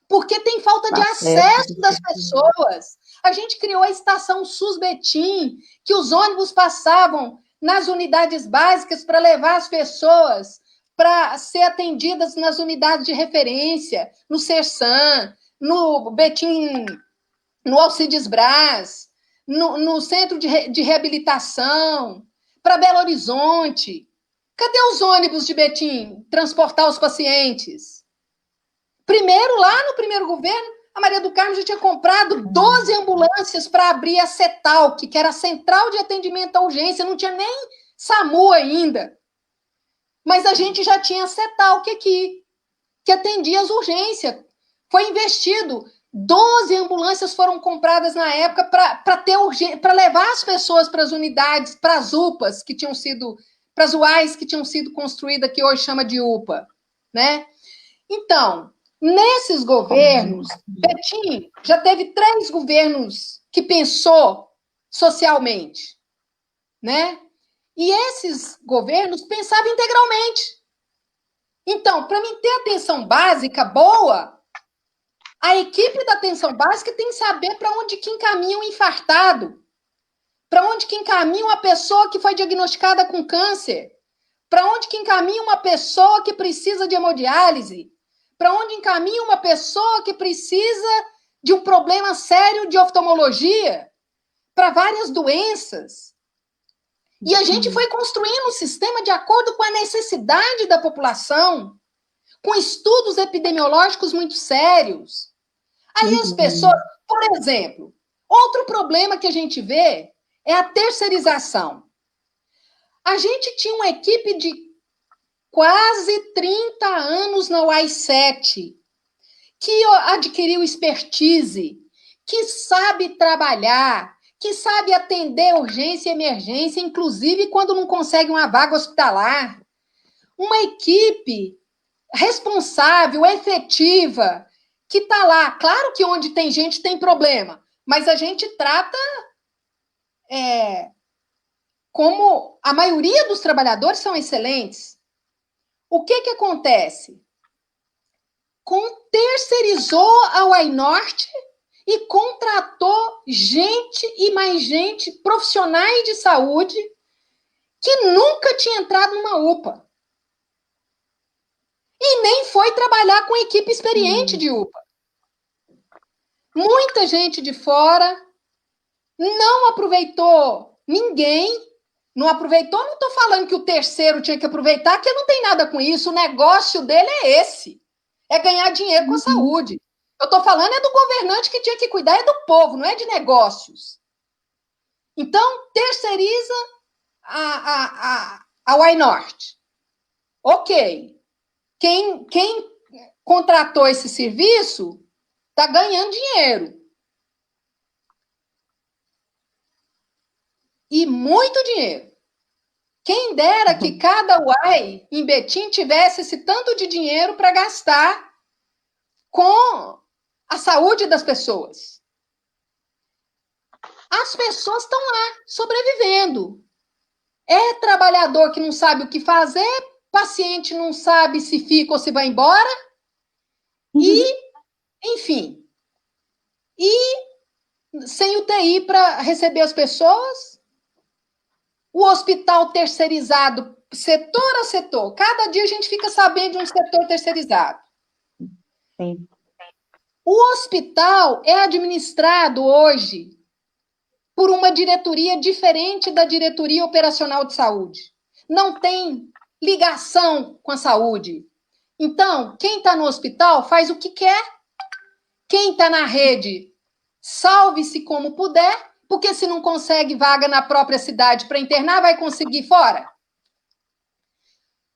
Porque tem falta de acesso das pessoas. A gente criou a estação SUS Betim, que os ônibus passavam nas unidades básicas para levar as pessoas para ser atendidas nas unidades de referência, no Sersan, no Betim, no Alcides Braz, no Centro de Reabilitação, para Belo Horizonte. Cadê os ônibus de Betim transportar os pacientes? Primeiro, lá no primeiro governo, a Maria do Carmo já tinha comprado 12 ambulâncias para abrir a CETALC, que era a Central de Atendimento à Urgência, não tinha nem SAMU ainda. Mas a gente já tinha a CETALC aqui, que atendia as urgências. Foi investido. 12 ambulâncias foram compradas na época para levar as pessoas para as unidades, para as UPAs que tinham sido, para as UAIs que tinham sido construídas, que hoje chama de UPA, né? Então, nesses governos, Betim já teve 3 governos que pensou socialmente, né? E esses governos pensavam integralmente. Então, para mim ter atenção básica boa, a equipe da atenção básica tem que saber para onde que encaminha um infartado, para onde que encaminha uma pessoa que foi diagnosticada com câncer, para onde que encaminha uma pessoa que precisa de hemodiálise, para onde encaminha uma pessoa que precisa de um problema sério de oftalmologia, para várias doenças. E a gente foi construindo um sistema de acordo com a necessidade da população, com estudos epidemiológicos muito sérios. Aí as pessoas, por exemplo, outro problema que a gente vê é a terceirização. A gente tinha uma equipe de quase 30 anos na UI7, que adquiriu expertise, que sabe trabalhar, que sabe atender urgência e emergência, inclusive quando não consegue uma vaga hospitalar. Uma equipe responsável, efetiva, que está lá. Claro que onde tem gente tem problema, mas a gente trata como a maioria dos trabalhadores são excelentes. O que acontece? Terceirizou a UI Norte e contratou gente e mais gente, profissionais de saúde, que nunca tinha entrado numa UPA. E nem foi trabalhar com equipe experiente de UPA. Muita gente de fora não aproveitou Ninguém não aproveitou. Não estou falando que o terceiro tinha que aproveitar, que não tem nada com isso. O negócio dele é esse. É ganhar dinheiro com a saúde. Eu estou falando é do governante que tinha que cuidar, é do povo, não é de negócios. Então, terceiriza a Why Norte. Ok. Quem contratou esse serviço está ganhando dinheiro. E muito dinheiro. Quem dera que cada UAI em Betim tivesse esse tanto de dinheiro para gastar com a saúde das pessoas. As pessoas estão lá, sobrevivendo. É trabalhador que não sabe o que fazer, paciente não sabe se fica ou se vai embora, e, enfim, e sem UTI para receber as pessoas, o hospital terceirizado, setor a setor. Cada dia a gente fica sabendo de um setor terceirizado. Sim. O hospital é administrado hoje por uma diretoria diferente da diretoria operacional de saúde. Não tem ligação com a saúde. Então, quem está no hospital faz o que quer. Quem está na rede, salve-se como puder, porque se não consegue vaga na própria cidade para internar, vai conseguir fora?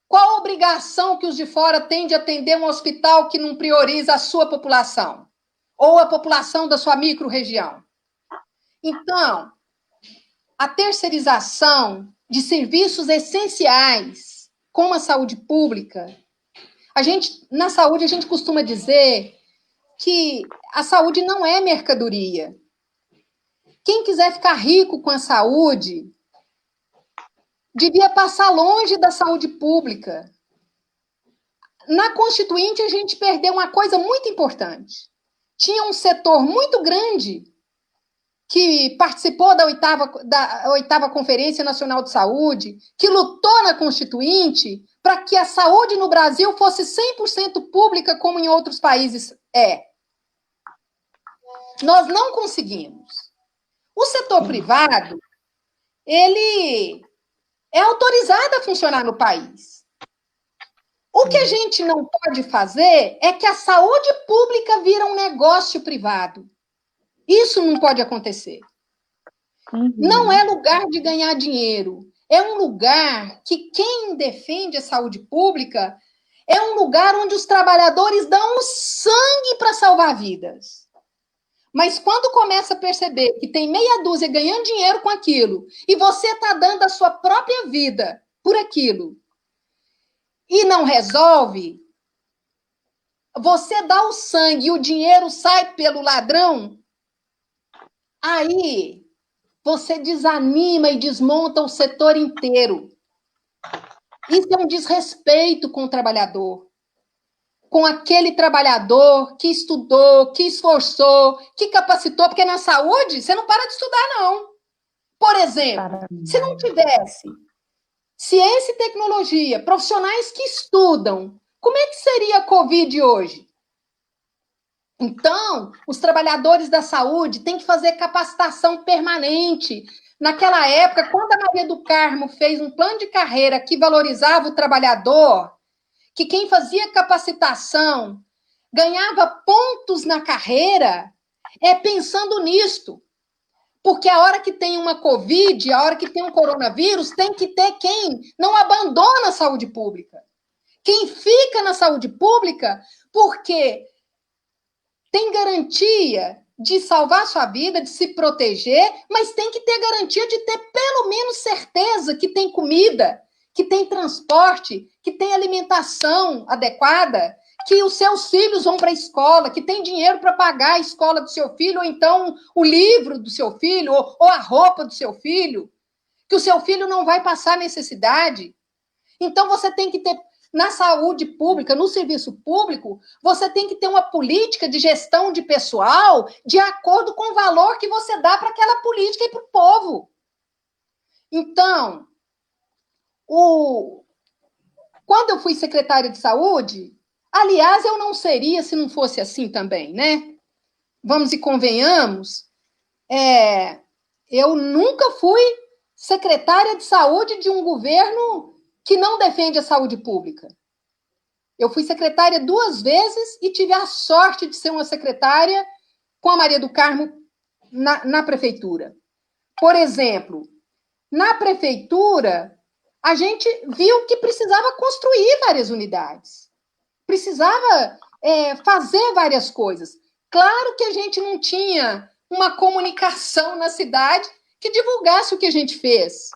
Qual a obrigação que os de fora têm de atender um hospital que não prioriza a sua população? Ou a população da sua micro-região? Então, a terceirização de serviços essenciais, como a saúde pública, na saúde a gente costuma dizer que a saúde não é mercadoria. Quem quiser ficar rico com a saúde devia passar longe da saúde pública. Na Constituinte, a gente perdeu uma coisa muito importante. Tinha um setor muito grande que participou da oitava Conferência Nacional de Saúde, que lutou na Constituinte para que a saúde no Brasil fosse 100% pública, como em outros países é. Nós não conseguimos. O setor privado, ele é autorizado a funcionar no país. O que a gente não pode fazer é que a saúde pública vira um negócio privado. Isso não pode acontecer. Não é lugar de ganhar dinheiro. É um lugar que quem defende a saúde pública é um lugar onde os trabalhadores dão o sangue para salvar vidas. Mas quando começa a perceber que tem meia dúzia ganhando dinheiro com aquilo e você está dando a sua própria vida por aquilo e não resolve, você dá o sangue e o dinheiro sai pelo ladrão, aí você desanima e desmonta o setor inteiro. Isso é um desrespeito com o trabalhador. Com aquele trabalhador que estudou, que esforçou, que capacitou, porque na saúde você não para de estudar, não. Por exemplo, se não tivesse ciência e tecnologia, profissionais que estudam, como é que seria a Covid hoje? Então, os trabalhadores da saúde têm que fazer capacitação permanente. Naquela época, quando a Maria do Carmo fez um plano de carreira que valorizava o trabalhador, que quem fazia capacitação ganhava pontos na carreira, é pensando nisto. Porque a hora que tem uma Covid, a hora que tem um coronavírus, tem que ter quem não abandona a saúde pública. Quem fica na saúde pública porque tem garantia de salvar sua vida, de se proteger, mas tem que ter garantia de ter pelo menos certeza que tem comida, que tem transporte, que tem alimentação adequada, que os seus filhos vão para a escola, que tem dinheiro para pagar a escola do seu filho, ou então o livro do seu filho, ou a roupa do seu filho, que o seu filho não vai passar necessidade. Então, você tem que ter, na saúde pública, no serviço público, você tem que ter uma política de gestão de pessoal de acordo com o valor que você dá para aquela política e para o povo. Então, quando eu fui secretária de saúde, aliás, eu não seria se não fosse assim também, né? Vamos e convenhamos, eu nunca fui secretária de saúde de um governo que não defende a saúde pública. Eu fui secretária 2 vezes e tive a sorte de ser uma secretária com a Maria do Carmo na prefeitura. Por exemplo, na prefeitura, a gente viu que precisava construir várias unidades, precisava fazer várias coisas. Claro que a gente não tinha uma comunicação na cidade que divulgasse o que a gente fez,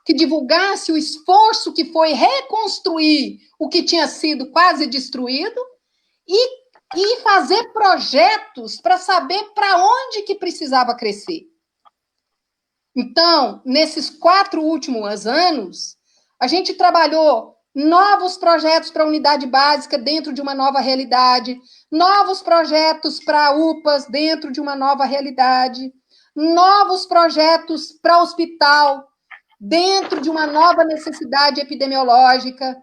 que divulgasse o esforço que foi reconstruir o que tinha sido quase destruído e fazer projetos para saber para onde que precisava crescer. Então, nesses 4 últimos anos, a gente trabalhou novos projetos para a unidade básica dentro de uma nova realidade, novos projetos para UPAs dentro de uma nova realidade, novos projetos para hospital dentro de uma nova necessidade epidemiológica.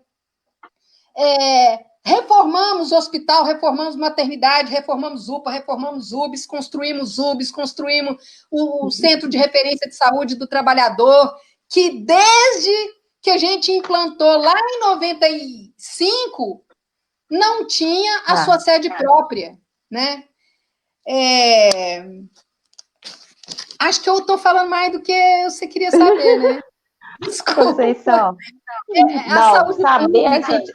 Reformamos o hospital, reformamos maternidade, reformamos UPA, reformamos UBS, construímos o Centro de Referência de Saúde do Trabalhador, que desde que a gente implantou lá em 95, não tinha a sua sede própria, né? Acho que eu estou falando mais do que você queria saber, né? Desculpa. Conceição. Não, saber,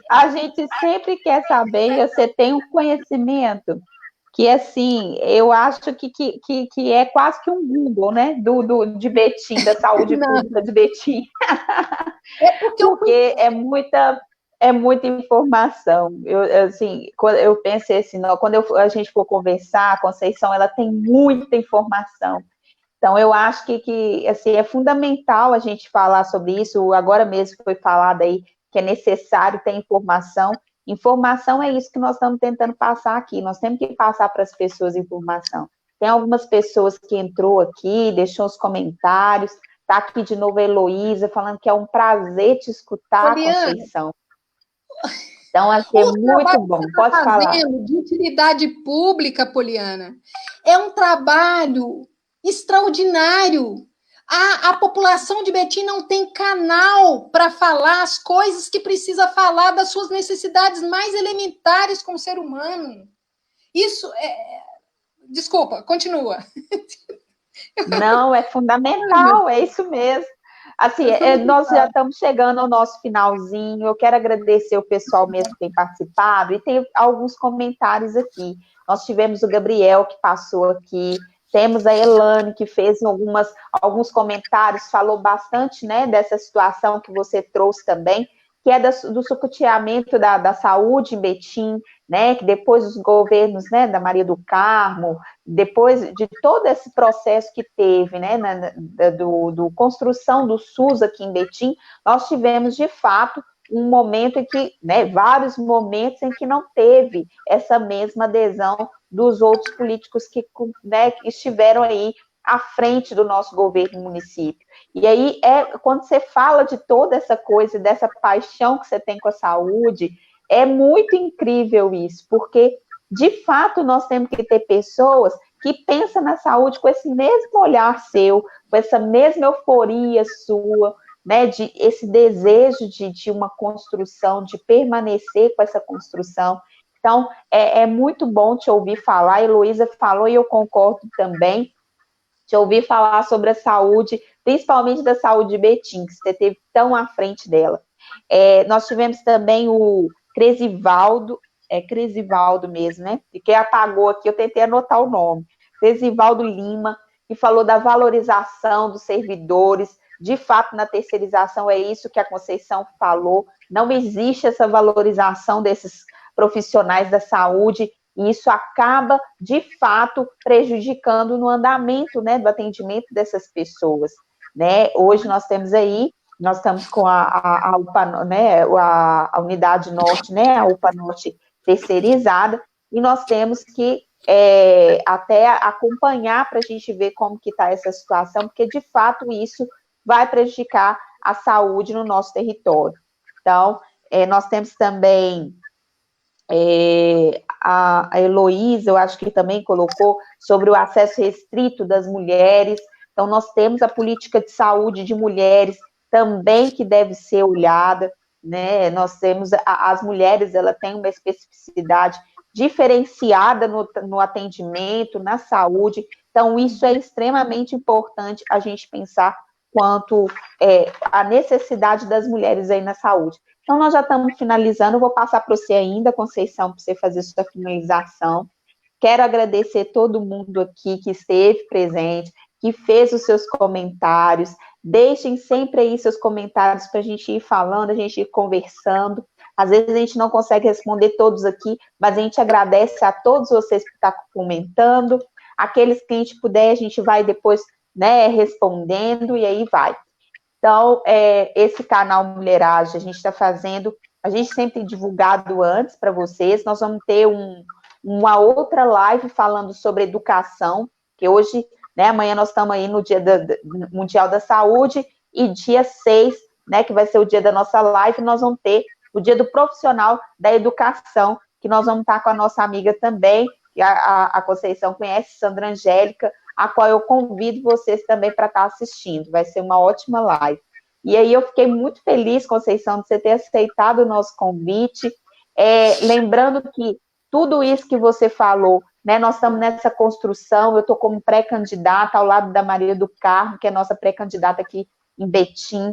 a gente sempre quer saber, e você tem um conhecimento que, assim, eu acho que é quase que um Google, né, de Betim, da saúde pública de Betim. Porque é muita informação. Eu pensei assim, quando a gente for conversar, a Conceição, ela tem muita informação. Então, eu acho que assim, é fundamental a gente falar sobre isso. Agora mesmo foi falado aí que é necessário ter informação. Informação é isso que nós estamos tentando passar aqui. Nós temos que passar para as pessoas informação. Tem algumas pessoas que entrou aqui, deixou os comentários. Está aqui de novo a Heloísa, falando que é um prazer te escutar, Poliana, Conceição. Então, assim, é muito bom. Pode falar. De utilidade pública, Poliana, é um trabalho extraordinário. A população de Betim não tem canal para falar as coisas que precisa falar das suas necessidades mais elementares como ser humano. Isso é... Desculpa, continua. Não, é fundamental, é isso mesmo. Assim, nós já estamos chegando ao nosso finalzinho. Eu quero agradecer o pessoal mesmo que tem participado e tem alguns comentários aqui. Nós tivemos o Gabriel que passou aqui. Temos a Elane, que fez alguns comentários, falou bastante, né, dessa situação que você trouxe também, que é do sucateamento da saúde em Betim, né, que depois dos governos, né, da Maria do Carmo, depois de todo esse processo que teve, né, do construção do SUS aqui em Betim, nós tivemos, de fato, um momento em que, né, vários momentos em que não teve essa mesma adesão dos outros políticos que estiveram aí à frente do nosso governo município. E aí, quando você fala de toda essa coisa, dessa paixão que você tem com a saúde, é muito incrível isso, porque, de fato, nós temos que ter pessoas que pensam na saúde com esse mesmo olhar seu, com essa mesma euforia sua, né, esse desejo de uma construção, de permanecer com essa construção. Então, é muito bom te ouvir falar, a Heloísa falou e eu concordo também, te ouvir falar sobre a saúde, principalmente da saúde de Betim, que você esteve tão à frente dela. Nós tivemos também o Cresivaldo, Cresivaldo mesmo, né? Porque apagou aqui, eu tentei anotar o nome. Cresivaldo Lima, que falou da valorização dos servidores. De fato, na terceirização é isso que a Conceição falou. Não existe essa valorização desses profissionais da saúde, e isso acaba, de fato, prejudicando no andamento, né, do atendimento dessas pessoas, né? Hoje nós estamos com a UPA, né, a Unidade Norte, né, a UPA Norte terceirizada, e nós temos que até acompanhar para a gente ver como que está essa situação, porque, de fato, isso vai prejudicar a saúde no nosso território. Então, nós temos também a Heloísa, eu acho que também colocou sobre o acesso restrito das mulheres. Então, nós temos a política de saúde de mulheres também que deve ser olhada, né? Nós temos as mulheres, ela tem uma especificidade diferenciada no atendimento, na saúde. Então, isso é extremamente importante a gente pensar quanto a necessidade das mulheres aí na saúde. Então, nós já estamos finalizando, eu vou passar para você ainda, Conceição, para você fazer sua finalização. Quero agradecer todo mundo aqui que esteve presente, que fez os seus comentários. Deixem sempre aí seus comentários para a gente ir falando, a gente ir conversando. Às vezes a gente não consegue responder todos aqui, mas a gente agradece a todos vocês que estão comentando. Aqueles que a gente puder, a gente vai depois, né, respondendo e aí vai. Então, esse canal Mulheragem, a gente está fazendo, a gente sempre tem divulgado antes para vocês, nós vamos ter uma outra live falando sobre educação, que hoje, né, amanhã nós estamos aí no Dia Mundial da Saúde, e dia 6, né, que vai ser o dia da nossa live, nós vamos ter o dia do profissional da educação, que nós vamos estar com a nossa amiga também, que a Conceição conhece, Sandra Angélica, a qual eu convido vocês também para estar assistindo, vai ser uma ótima live. E aí eu fiquei muito feliz, Conceição, de você ter aceitado o nosso convite, lembrando que tudo isso que você falou, né, nós estamos nessa construção, eu estou como pré-candidata ao lado da Maria do Carmo, que é nossa pré-candidata aqui em Betim,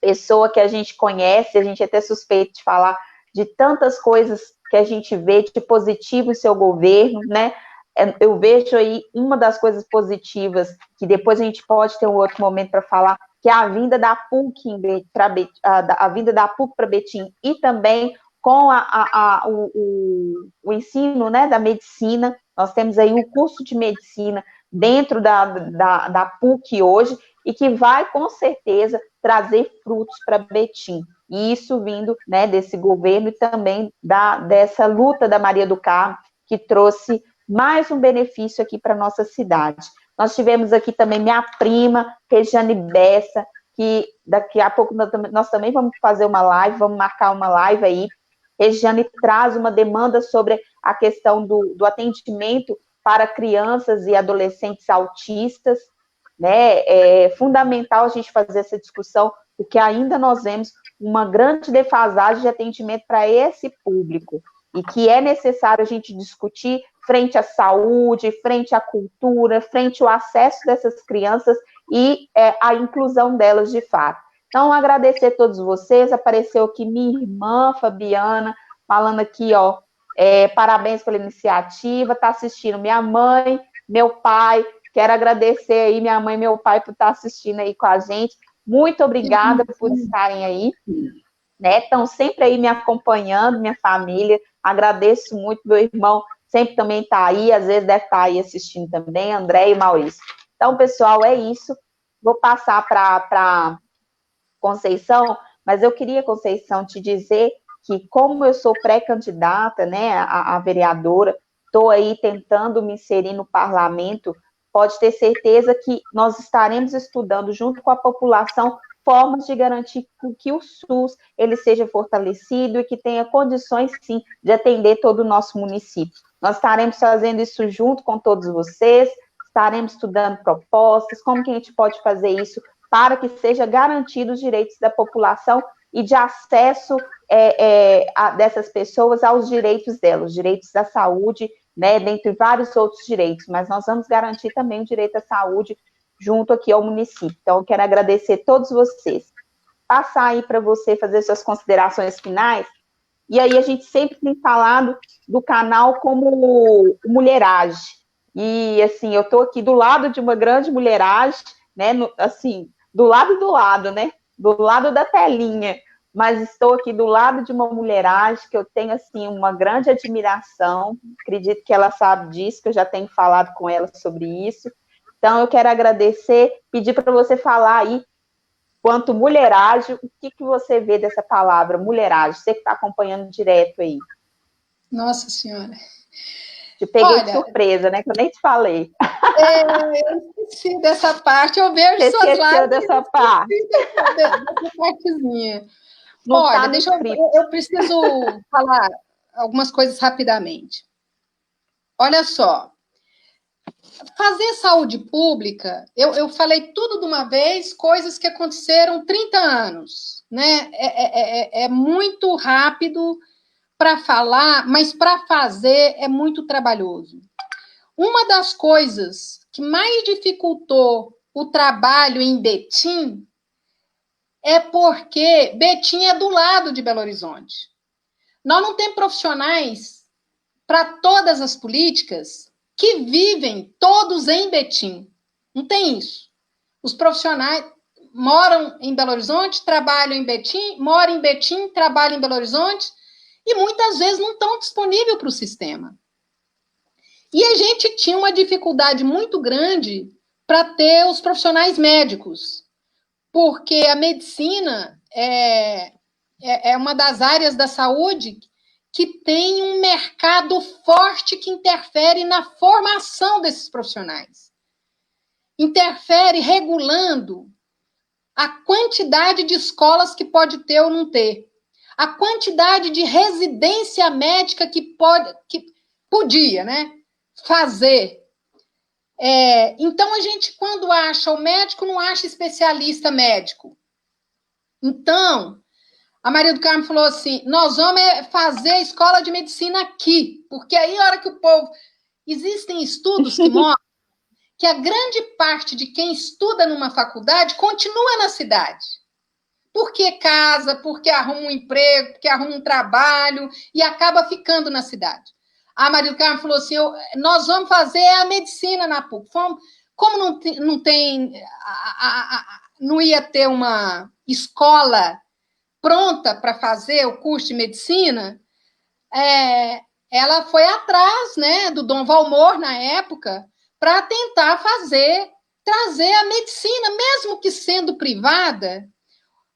pessoa que a gente conhece, a gente é até suspeito de falar de tantas coisas que a gente vê de positivo em seu governo, né? Eu vejo aí uma das coisas positivas, que depois a gente pode ter um outro momento para falar, que é a vinda da PUC a vinda da PUC para Betim, e também com o ensino, né, da medicina. Nós temos aí o curso de medicina dentro da PUC hoje, e que vai, com certeza, trazer frutos para Betim. E isso vindo, né, desse governo e também dessa luta da Maria do Carmo, que trouxe mais um benefício aqui para a nossa cidade. Nós tivemos aqui também minha prima, Regiane Bessa, que daqui a pouco nós também vamos fazer uma live, vamos marcar uma live aí. Regiane traz uma demanda sobre a questão do atendimento para crianças e adolescentes autistas, né? É fundamental a gente fazer essa discussão, porque ainda nós vemos uma grande defasagem de atendimento para esse público, e que é necessário a gente discutir frente à saúde, frente à cultura, frente ao acesso dessas crianças e a inclusão delas de fato. Então, agradecer a todos vocês, apareceu aqui minha irmã, Fabiana, falando aqui, ó, parabéns pela iniciativa, está assistindo minha mãe, meu pai, quero agradecer aí minha mãe e meu pai por estar assistindo aí com a gente, muito obrigada por estarem aí, né, estão sempre aí me acompanhando, minha família, agradeço muito, meu irmão sempre também está aí, às vezes deve estar aí assistindo também, André e Maurício. Então, pessoal, é isso, vou passar para Conceição, mas eu queria, Conceição, te dizer que como eu sou pré-candidata, né, a vereadora, estou aí tentando me inserir no parlamento, pode ter certeza que nós estaremos estudando junto com a população formas de garantir que o SUS ele seja fortalecido e que tenha condições, sim, de atender todo o nosso município. Nós estaremos fazendo isso junto com todos vocês, estaremos estudando propostas, como que a gente pode fazer isso para que seja garantido os direitos da população e de acesso dessas pessoas aos direitos delas, os direitos da saúde, né, dentre vários outros direitos, mas nós vamos garantir também o direito à saúde junto aqui ao município. Então, eu quero agradecer a todos vocês. Passar aí para você fazer suas considerações finais, e aí a gente sempre tem falado do canal como mulheragem, e assim, eu estou aqui do lado de uma grande mulheragem, né, assim, do lado, né, do lado da telinha, mas estou aqui do lado de uma mulheragem que eu tenho, assim, uma grande admiração, acredito que ela sabe disso, que eu já tenho falado com ela sobre isso. Então, eu quero agradecer, pedir para você falar aí, quanto mulheragem, o que você vê dessa palavra, mulheragem? Você que está acompanhando direto aí. Nossa Senhora. Te peguei de surpresa, né? Que eu nem te falei. Eu esqueci dessa parte, eu vejo você suas lives. Você esqueceu dessa parte. Dessa partezinha. Não olha, eu preciso falar algumas coisas rapidamente. Olha só, fazer saúde pública, eu falei tudo de uma vez, coisas que aconteceram 30 anos, né? É muito rápido para falar, mas para fazer é muito trabalhoso. Uma das coisas que mais dificultou o trabalho em Betim é porque Betim é do lado de Belo Horizonte. Nós não temos profissionais para todas as políticas que vivem todos em Betim. Não tem isso. Os profissionais moram em Belo Horizonte, trabalham em Betim, moram em Betim, trabalham em Belo Horizonte e muitas vezes não estão disponíveis para o sistema. E a gente tinha uma dificuldade muito grande para ter os profissionais médicos, porque a medicina é uma das áreas da saúde que tem um mercado forte que interfere na formação desses profissionais. Interfere regulando a quantidade de escolas que pode ter ou não ter, a quantidade de residência médica que podia, né, fazer. Então, a gente, quando acha o médico, não acha especialista médico. Então, a Maria do Carmo falou assim, nós vamos fazer a escola de medicina aqui, porque aí, a hora que o povo... Existem estudos que mostram que a grande parte de quem estuda numa faculdade continua na cidade. Porque casa, porque arruma um emprego, porque arruma um trabalho e acaba ficando na cidade. A Maria do Carmo falou assim, nós vamos fazer a medicina na PUC. Como não ia ter uma escola pronta para fazer o curso de medicina, ela foi atrás, né, do Dom Valmor, na época, para tentar trazer a medicina, mesmo que sendo privada.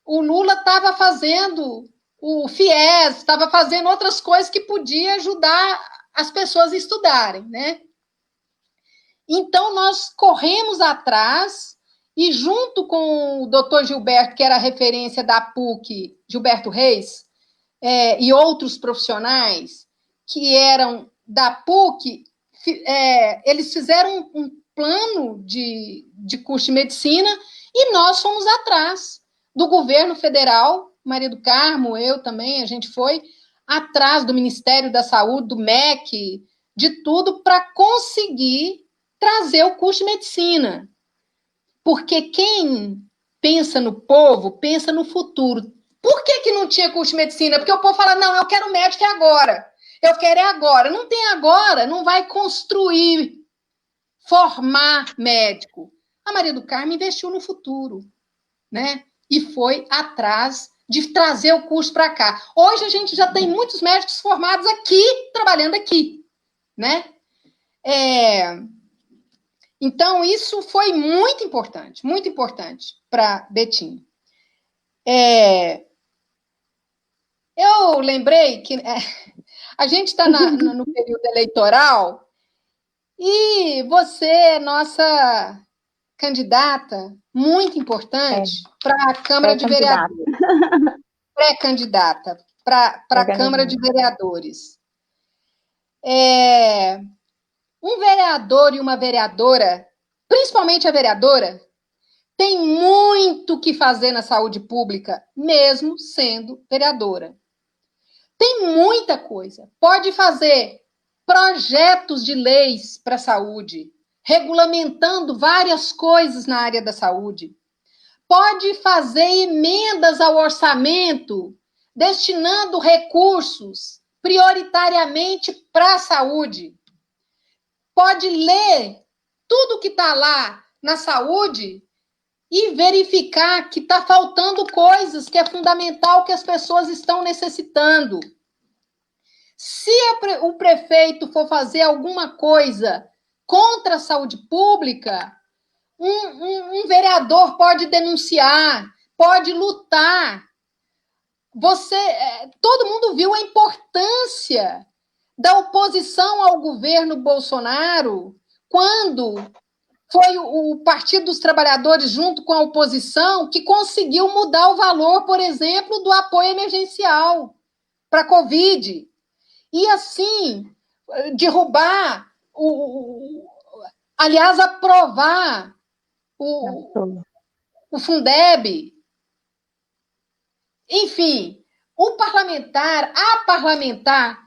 O Lula estava fazendo o FIES, estava fazendo outras coisas que podia ajudar as pessoas a estudarem, né? Então, nós corremos atrás e, junto com o doutor Gilberto, que era a referência da PUC, Gilberto Reis, e outros profissionais que eram da PUC, eles fizeram um plano de curso de medicina e nós fomos atrás do governo federal, Maria do Carmo, eu também, a gente foi atrás do Ministério da Saúde, do MEC, de tudo para conseguir trazer o curso de medicina. Porque quem pensa no povo, pensa no futuro. Por que não tinha curso de medicina? Porque o povo fala, não, eu quero médico agora. Eu quero agora. Não tem agora, não vai construir, formar médico. A Maria do Carmo investiu no futuro, né? E foi atrás de trazer o curso para cá. Hoje a gente já tem muitos médicos formados aqui, trabalhando aqui, né? Então, isso foi muito importante para Betim. Eu lembrei que a gente está no período eleitoral e você é nossa candidata muito importante para a Câmara de Vereadores. Pré-candidata para a Câmara de Vereadores. Um vereador e uma vereadora, principalmente a vereadora, tem muito o que fazer na saúde pública, mesmo sendo vereadora. Tem muita coisa. Pode fazer projetos de leis para a saúde, regulamentando várias coisas na área da saúde. Pode fazer emendas ao orçamento, destinando recursos prioritariamente para a saúde. Pode ler tudo que está lá na saúde e verificar que está faltando coisas que é fundamental que as pessoas estão necessitando. Se o prefeito for fazer alguma coisa contra a saúde pública, um vereador pode denunciar, pode lutar. Todo mundo viu a importância da oposição ao governo Bolsonaro quando foi o Partido dos Trabalhadores, junto com a oposição, que conseguiu mudar o valor, por exemplo, do apoio emergencial para a Covid. E, assim, derrubar Aliás, aprovar o Fundeb. Enfim, o parlamentar, a parlamentar,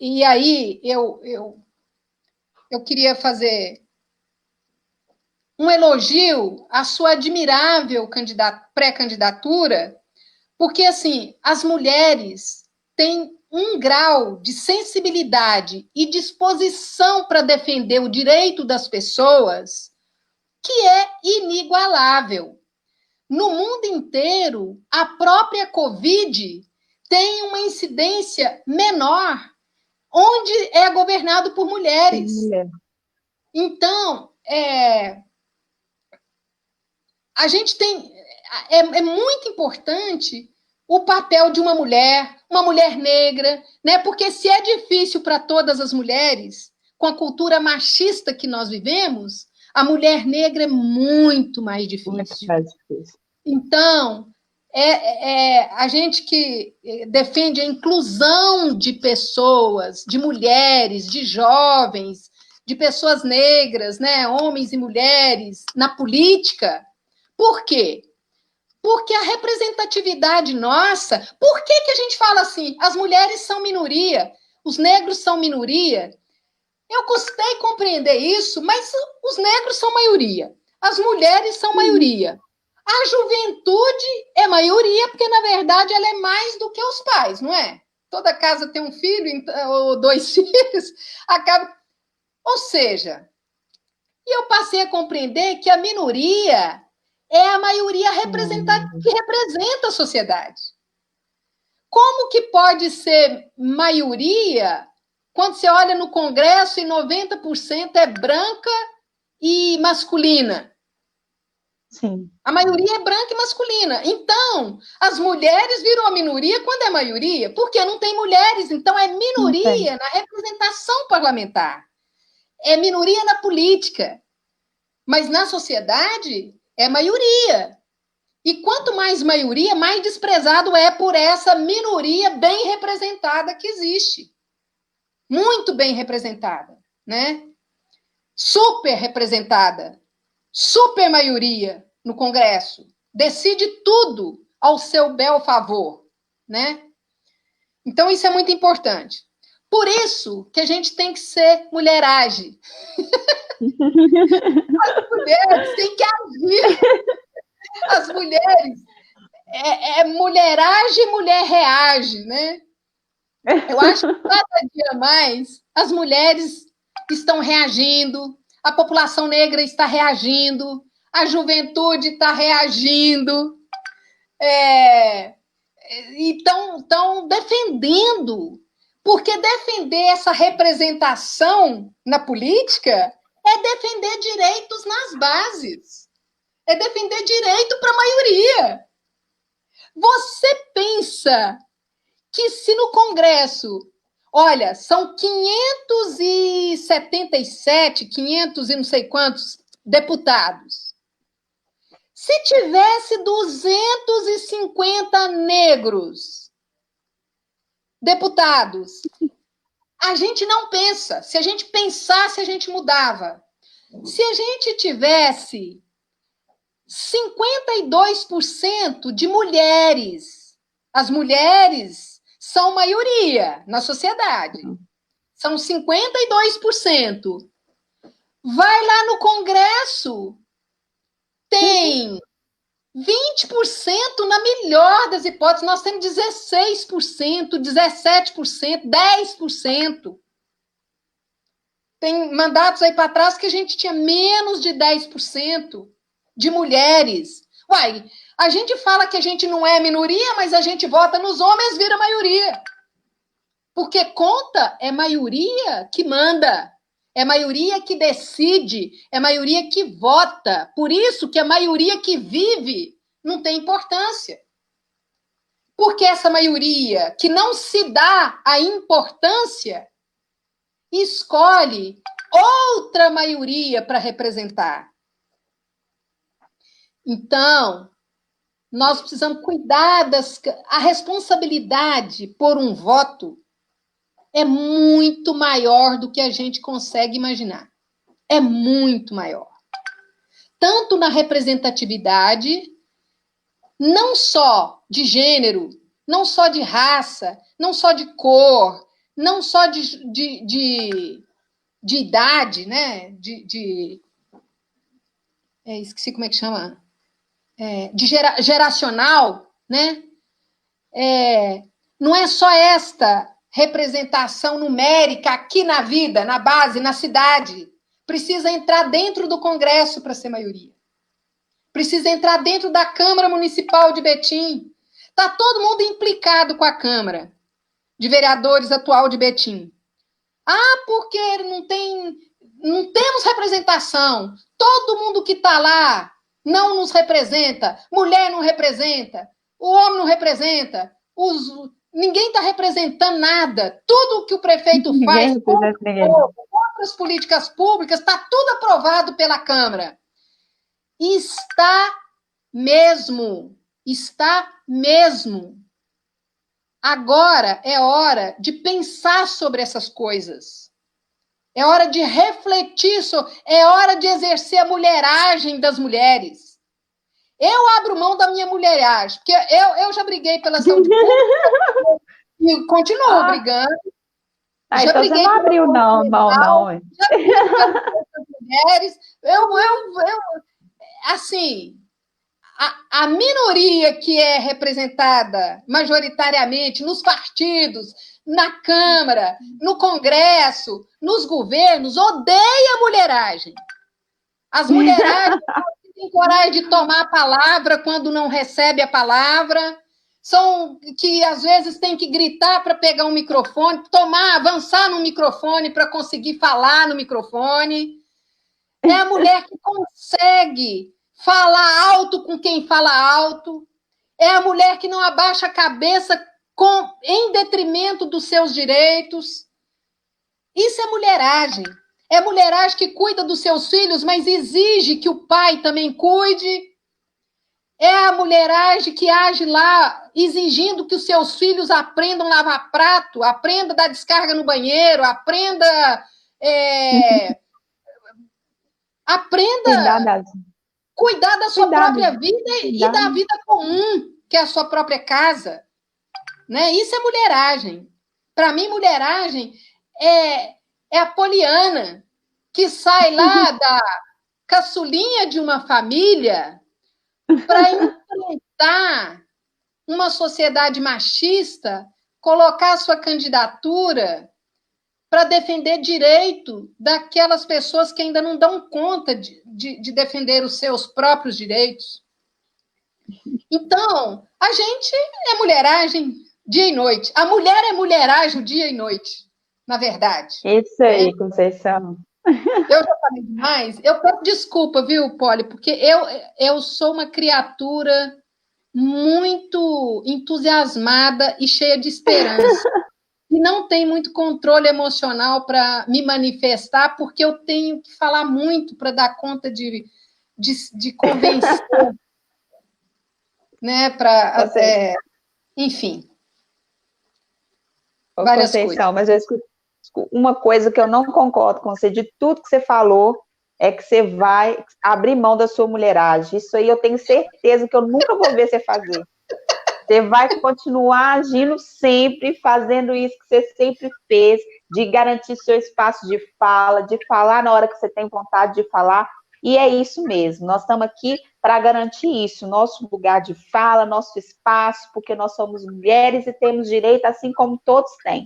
e aí eu queria fazer um elogio à sua admirável pré-candidatura, porque, assim, as mulheres têm um grau de sensibilidade e disposição para defender o direito das pessoas que é inigualável. No mundo inteiro, a própria Covid tem uma incidência menor, onde é governado por mulheres. Então, a gente tem... É muito importante o papel de uma mulher negra, né? Porque se é difícil para todas as mulheres, com a cultura machista que nós vivemos, a mulher negra é muito mais difícil. Muito mais difícil. Então, a gente que defende a inclusão de pessoas, de mulheres, de jovens, de pessoas negras, né? Homens e mulheres, na política. Por quê? Porque a representatividade nossa... Por que a gente fala assim? As mulheres são minoria, os negros são minoria. Eu custei compreender isso, mas os negros são maioria, as mulheres são maioria. A juventude é maioria, porque, na verdade, ela é mais do que os pais, não é? Toda casa tem um filho ou 2 filhos, acaba... Ou seja, eu passei a compreender que a minoria é a maioria que representa a sociedade. Como que pode ser maioria quando você olha no Congresso e 90% é branca e masculina? Sim. A maioria é branca e masculina. Então, as mulheres viram a minoria quando é maioria, porque não tem mulheres, então é minoria na representação parlamentar. É minoria na política. Mas na sociedade é maioria. E quanto mais maioria, mais desprezado é por essa minoria bem representada que existe. Muito bem representada, né? Super representada. Super maioria no Congresso. Decide tudo ao seu bel favor, né? Então, isso é muito importante. Por isso que a gente tem que ser mulheragem. As mulheres têm que agir. As mulheres... mulheragem, mulher reage, né? Eu acho que cada dia mais as mulheres estão reagindo, a população negra está reagindo, a juventude está reagindo, e estão defendendo, porque defender essa representação na política é defender direitos nas bases, é defender direito para a maioria. Você pensa que se no Congresso, olha, são 577, 500 e não sei quantos deputados. Se tivesse 250 negros deputados, a gente não pensa. Se a gente pensasse, a gente mudava. Se a gente tivesse 52% de mulheres, as mulheres são maioria na sociedade, são 52%. Vai lá no Congresso, tem 20%, na melhor das hipóteses, nós temos 16%, 17%, 10%. Tem mandatos aí para trás que a gente tinha menos de 10% de mulheres. Uai, a gente fala que a gente não é minoria, mas a gente vota nos homens, vira maioria. Porque conta é maioria que manda, é maioria que decide, é maioria que vota. Por isso que a maioria que vive não tem importância. Porque essa maioria que não se dá a importância escolhe outra maioria para representar. Então, nós precisamos cuidar a responsabilidade por um voto é muito maior do que a gente consegue imaginar. é muito maior. Tanto na representatividade, não só de gênero, não só de raça, não só de cor, não só de idade, né? Esqueci como é que chama. Geracional, né? Não é só esta representação numérica aqui na vida, na base, na cidade. Precisa entrar dentro do Congresso para ser maioria. Precisa entrar dentro da Câmara Municipal de Betim. Está todo mundo implicado com a Câmara de Vereadores atual de Betim. Porque não temos representação. Todo mundo que está lá não nos representa. Mulher não representa. O homem não representa. Ninguém está representando nada. Tudo que o prefeito faz, outras políticas públicas, está tudo aprovado pela Câmara. Está mesmo. Agora é hora de pensar sobre essas coisas. É hora de refletir, é hora de exercer a mulheragem das mulheres. Eu abro mão da minha mulheragem, porque eu já briguei pela saúde pública e continuo brigando. Já então briguei você não abriu não. Já briguei pelas mulheres. Assim, a minoria que é representada majoritariamente nos partidos, na Câmara, no Congresso, nos governos, odeia a mulheragem. As mulheragens não têm coragem de tomar a palavra quando não recebe a palavra, são que às vezes tem que gritar para pegar um microfone, avançar no microfone para conseguir falar no microfone. É a mulher que consegue falar alto com quem fala alto. É a mulher que não abaixa a cabeça em detrimento dos seus direitos. Isso é mulheragem. É mulheragem que cuida dos seus filhos, mas exige que o pai também cuide. É a mulheragem que age lá exigindo que os seus filhos aprendam a lavar prato, aprenda a dar descarga no banheiro, aprenda cuidar da sua própria vida e da vida comum, que é a sua própria casa. Né? Isso é mulheragem. Para mim, mulheragem é a Poliana, que sai lá da caçulinha de uma família para enfrentar uma sociedade machista, colocar a sua candidatura para defender direito daquelas pessoas que ainda não dão conta de defender os seus próprios direitos. Então, a gente é mulheragem dia e noite. A mulher é mulheragem dia e noite, na verdade. Isso aí, Conceição. Eu já falei demais. Eu peço desculpa, viu, Poli, porque eu sou uma criatura muito entusiasmada e cheia de esperança. E não tem muito controle emocional para me manifestar, porque eu tenho que falar muito para dar conta de convencer, né? Enfim. Várias Conceição, coisas. Mas eu escuto uma coisa que eu não concordo com você, de tudo que você falou, é que você vai abrir mão da sua mulheragem. Isso aí eu tenho certeza que eu nunca vou ver você fazer. Você vai continuar agindo sempre, fazendo isso que você sempre fez, de garantir seu espaço de fala, de falar na hora que você tem vontade de falar, e é isso mesmo. Nós estamos aqui para garantir isso, nosso lugar de fala, nosso espaço, porque nós somos mulheres e temos direito, assim como todos têm.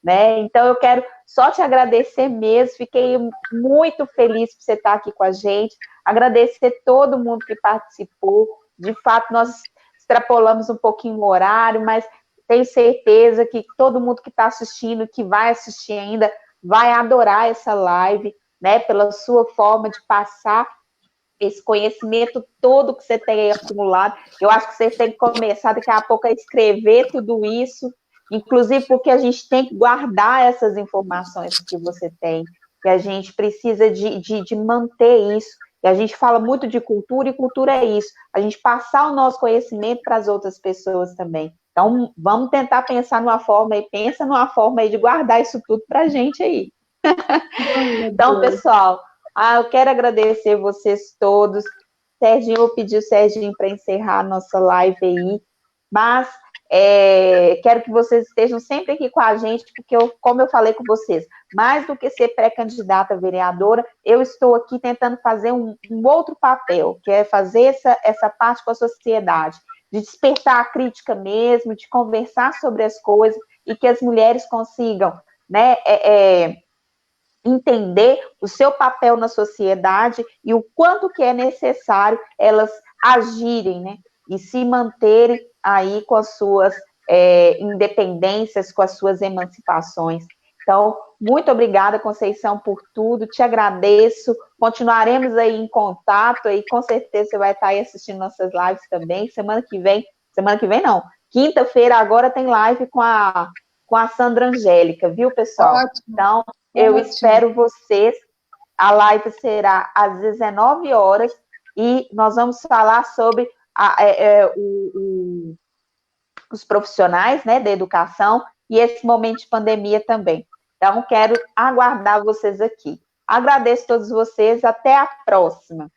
Né? Então, eu quero só te agradecer mesmo, fiquei muito feliz por você estar aqui com a gente, agradecer todo mundo que participou, de fato, nós extrapolamos um pouquinho o horário, mas tenho certeza que todo mundo que está assistindo, que vai assistir ainda, vai adorar essa live, né, pela sua forma de passar esse conhecimento todo que você tem acumulado. Eu acho que você tem que começar daqui a pouco a escrever tudo isso, inclusive porque a gente tem que guardar essas informações que você tem, que a gente precisa de manter isso, e a gente fala muito de cultura, e cultura é isso, a gente passar o nosso conhecimento para as outras pessoas também. Então, vamos tentar pensar numa forma, e pensa numa forma aí de guardar isso tudo para a gente aí. Então, pessoal, Eu quero agradecer vocês todos. Serginho, eu pedi o Serginho para encerrar a nossa live aí, mas quero que vocês estejam sempre aqui com a gente, porque, como eu falei com vocês, mais do que ser pré-candidata a vereadora, eu estou aqui tentando fazer um outro papel, que é fazer essa parte com a sociedade, de despertar a crítica mesmo, de conversar sobre as coisas, e que as mulheres consigam, né, entender o seu papel na sociedade e o quanto que é necessário elas agirem, né, e se manterem aí com as suas independências, com as suas emancipações. Então, muito obrigada, Conceição, por tudo, te agradeço, continuaremos aí em contato, aí com certeza você vai estar aí assistindo nossas lives também, semana que vem não, quinta-feira agora tem live com a Sandra Angélica, viu, pessoal? Ótimo. Então, eu Ótimo. espero vocês. A live será às 19 horas e nós vamos falar sobre os profissionais, né, da educação e esse momento de pandemia também. Então, quero aguardar vocês aqui. Agradeço a todos vocês. Até a próxima.